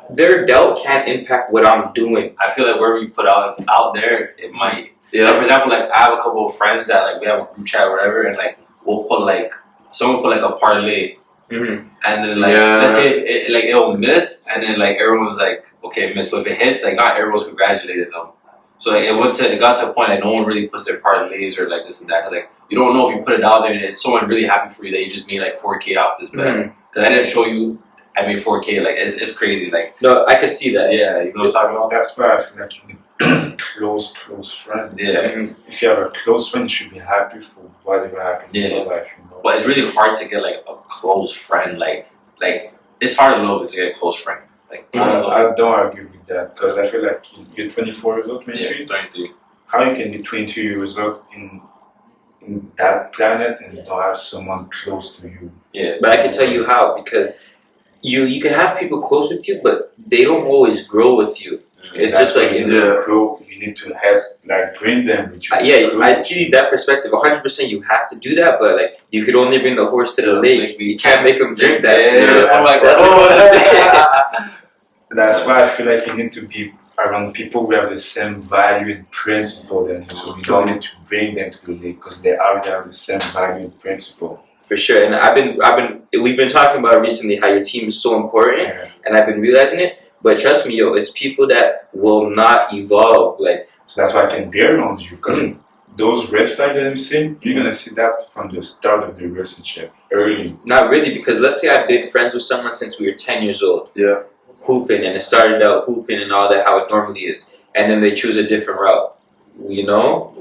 S4: their doubt can't impact what I'm doing.
S2: I feel like wherever you put out there, it might.
S1: Yeah.
S2: Like, for example, like I have a couple of friends that like we have a group chat or whatever, and like we'll put like someone put like a parlay,
S4: Mm-hmm.
S2: and then like let's say it'll miss, and then like everyone's like okay, it missed, but if it hits, like not everyone's congratulated them. So like it got to a point like no one really puts their parlays or like this and that because like you don't know if you put it out there and it's someone really happy for you that you just made like 4K off this bet because I didn't show you. I made 4K, like it's crazy. Like
S4: No, I could see that.
S2: yeah, you know what I'm talking about.
S3: That's why I feel like you need close friend.
S2: Yeah.
S4: Mhm.
S3: If you have a close friend, you should be happy for whatever happens in
S2: Yeah.
S3: your life. You know?
S2: But it's really hard to get like a close friend. Like it's hard a little bit to get a close friend. Like close
S3: I don't agree with that because I feel like you're 24 years old, 23.
S2: yeah, 23.
S3: How you can be 22 years old in that planet and don't have someone close to you?
S2: Yeah.
S4: But I can tell you how because you can have people close with you, but they don't always grow with you. It's
S3: That's
S4: just like
S3: why you
S4: in
S3: need to grow. You need to help, like bring them with you.
S4: yeah, I see that perspective. 100%, you have to do that, but like you could only bring the horse to the lake. You can't make them drink that.
S2: Yeah,
S3: I'm like,
S4: that's
S3: That's why I feel like you need to be around people who have the same value and principle than you. So you don't need to bring them to the lake because they already have the same value and principle.
S4: For sure, and we've been talking about recently how your team is so important,
S3: Yeah.
S4: and I've been realizing it. But trust me, yo, it's people that will not evolve. Like,
S3: So that's why I can be around you because those red flags that I'm seeing, you're gonna see that from the start of the relationship early.
S4: not really, because let's say I've been friends with someone since we were 10 years old,
S1: Yeah.
S4: hooping, and it started out hooping and all that, how it normally is, and then they choose a different route, you know,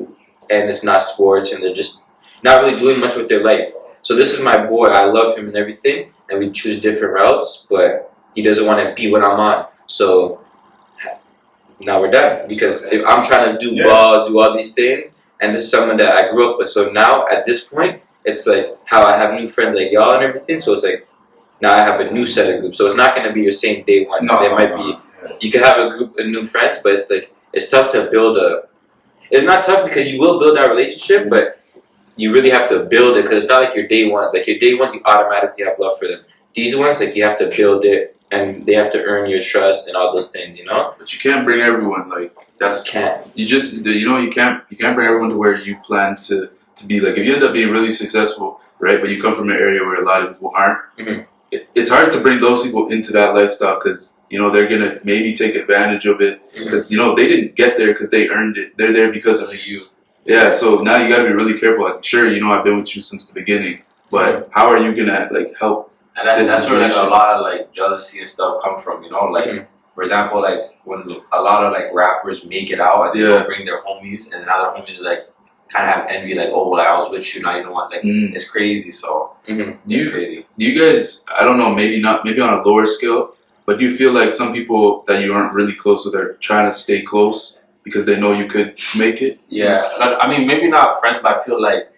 S4: and it's not sports, and they're just not really doing much with their life. So this is my boy. I love him and everything, and we choose different routes, but he doesn't want to be what I'm on. So now we're done because if I'm trying to do ball, do all these things, and this is someone that I grew up with. So now at this point, it's like how I have new friends like y'all and everything. So it's like now I have a new set of groups. So it's not going to be your same day one. So there might be you can have a group of new friends, but it's like it's tough to build a. It's not tough because you will build that relationship, but you really have to build it because it's not like your day ones. Like your day ones, you automatically have love for them. These ones, like you have to build it, and they have to earn your trust and all those things, you know.
S1: But you can't bring everyone. Like that's
S4: Can't.
S1: you can't bring everyone to where you plan to be. Like if you end up being really successful, right? But you come from an area where a lot of people aren't.
S4: Mhm.
S1: It's hard to bring those people into that lifestyle because they're gonna maybe take advantage of it because they didn't get there because they earned it. They're there because of you. Yeah. So now you got to be really careful. Like sure, I've been with you since the beginning, but how are you gonna like help?
S2: And that's where like a lot of like jealousy and stuff come from, like for example, like when a lot of like rappers make it out and they don't bring their homies and then other homies like kind of have envy, like oh like I was with you, now you don't want like it's crazy. So it's crazy.
S1: Do you guys? I don't know. Maybe not. Maybe on a lower scale. But do you feel like some people that you aren't really close with are trying to stay close because they know you could make it?
S2: Yeah, I mean maybe not friends, but I feel like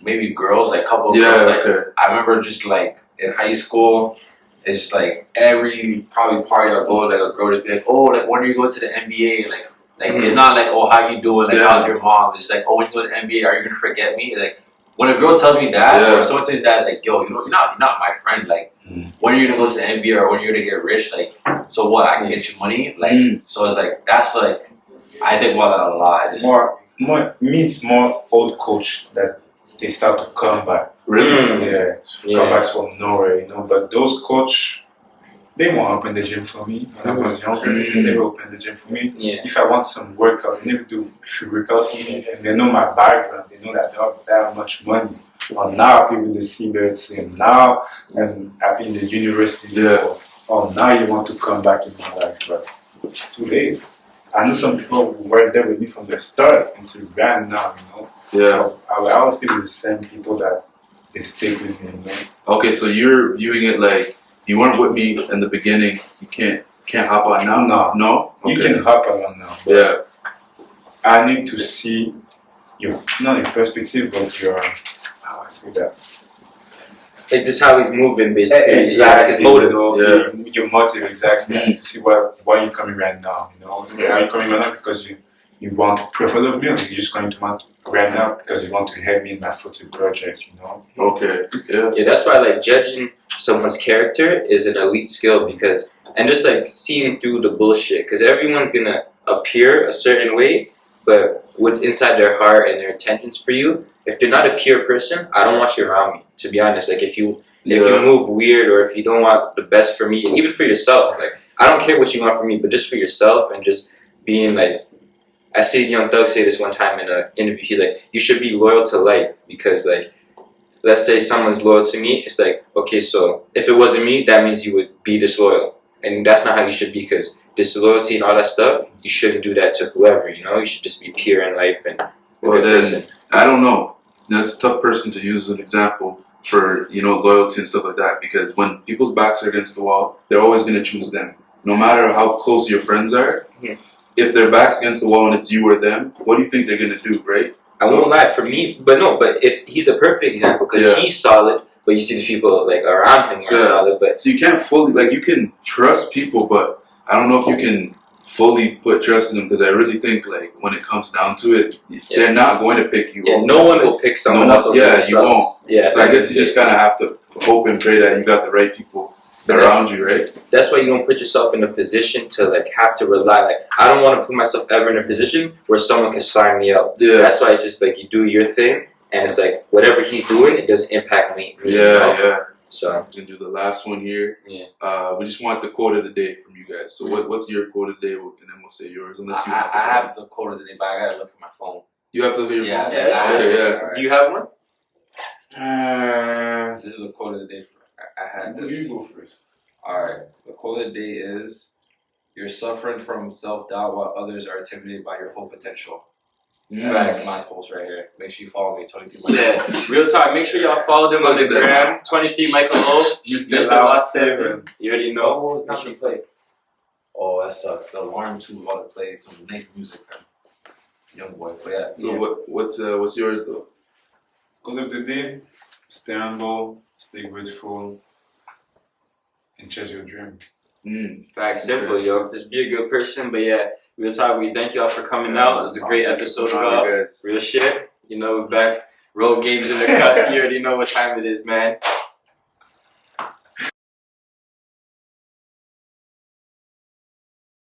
S2: maybe girls, like couple of girls. Like I remember just like in high school, it's just like every probably party I go, like a girl just be like, oh, like when are you going to the NBA? Like it's not like oh how you doing? Like how's your mom? It's like oh when you go to the NBA, are you gonna forget me? Like when a girl tells me that, or someone tells me that, it's like yo, you're not my friend. Like when are you gonna go to the NBA or when you're gonna get rich? Like so what? I can get you money. Like so it's like that's like I think about that a lot.
S3: More means more old coach that they start to come back.
S1: Really?
S3: Yeah, come back from nowhere, But those coach, they won't open the gym for me. When I was younger, they never opened the gym for me.
S4: Yeah.
S3: If I want some workout, they never do free workout for me. And they know my background. They know that I don't have that much money. I'm now happy with the CEBL team. Now I'm happy in the university.
S1: Yeah.
S3: Oh, now you want to come back in my life, but it's too late. I know some people who were there with me from the start until right now, you know.
S1: Yeah.
S3: So I will always be with the same people that they stick with me, you know.
S1: Okay, so you're viewing it like you weren't with me in the beginning. You can't hop on now.
S3: No.
S1: No. Okay.
S3: You can hop along now. But
S1: Yeah.
S3: I need to see your not your perspective, but your how I say that.
S4: Like just how he's moving, basically.
S3: Exactly.
S4: His motive.
S1: Yeah.
S3: Your motive, exactly. I need to see why you're coming right now. You know, are you coming right now because you want to prove of me, or you're just going to want right now because you want to help me in my photo project? You know.
S1: Okay. Yeah.
S4: Yeah, that's why like judging someone's character is an elite skill because, and just like seeing through the bullshit, because everyone's gonna appear a certain way, but what's inside their heart and their intentions for you, if they're not a pure person, I don't want you around me. To be honest, like if you move weird or if you don't want the best for me, and even for yourself, like I don't care what you want from me, but just for yourself and just being like, I see Young Thug say this one time in an interview. He's like, you should be loyal to life because like, let's say someone's loyal to me. It's like, okay, so if it wasn't me, that means you would be disloyal, and that's not how you should be because disloyalty and all that stuff, you shouldn't do that to whoever. You know, you should just be pure in life and a
S1: Well,
S4: good
S1: then
S4: person.
S1: I don't know. That's a tough person to use as an example for loyalty and stuff like that because when people's backs are against the wall, they're always going to choose them, no matter how close your friends are.
S4: Mhm.
S1: If their back's against the wall and it's you or them, what do you think they're going to do, right?
S4: I won't lie, for me, but no, but he's a perfect example because
S1: Yeah.
S4: he's solid, but you see the people like around him are solid. But
S1: So you can't fully, like, you can trust people, but I don't know if you can fully put trust in them because I really think, like, when it comes down to it, they're not going to pick you.
S4: yeah,
S1: over.
S4: no one will pick someone else over
S1: Yeah, you
S4: themselves.
S1: won't.
S4: Yeah,
S1: So I guess you just kind of have to hope and pray that you got the right people
S4: But
S1: around you, right?
S4: that's why you don't put yourself in a position to like have to rely. Like I don't want to put myself ever in a position where someone can sign me out.
S1: Yeah.
S4: That's why it's just like you do your thing, and it's like whatever he's doing, it doesn't impact me.
S1: Yeah,
S4: you know?
S1: yeah.
S4: So
S1: We're gonna do the last one here.
S4: Yeah.
S1: We just want the quote of the day from you guys. So what's your quote of the day? And then we'll say yours. Unless you
S2: I have the quote of the day, but I gotta look at my phone.
S1: You have to look at your
S2: Yeah,
S1: phone.
S2: yeah,
S1: Okay, yeah.
S2: Alright.
S4: do you have one?
S2: This is the quote of the day. I had this.
S3: You go first.
S2: Alright. The quote of the day is, "You're suffering from self-doubt while others are intimidated by your full potential." Facts, my post right here. Make sure you follow me, 23 Michael.
S4: Yeah, real talk. Make sure y'all follow them on the gram. 23 Michael O.
S3: Mr. Loud 7.
S4: You already know.
S2: Oh, it's not gonna play. Oh, that sucks. The alarm too about to play some nice music, man. Young boy, play that.
S1: So what's yours though?
S3: Quote of the day: stay humble, stay grateful, and chase your dream.
S4: Facts, simple, yo. Just be a good person. But yeah, real talk. We thank y'all for coming out. It was a great episode about
S1: guys.
S4: real shit. You know, we're back. Road games in the cut. You already know what time it is, man.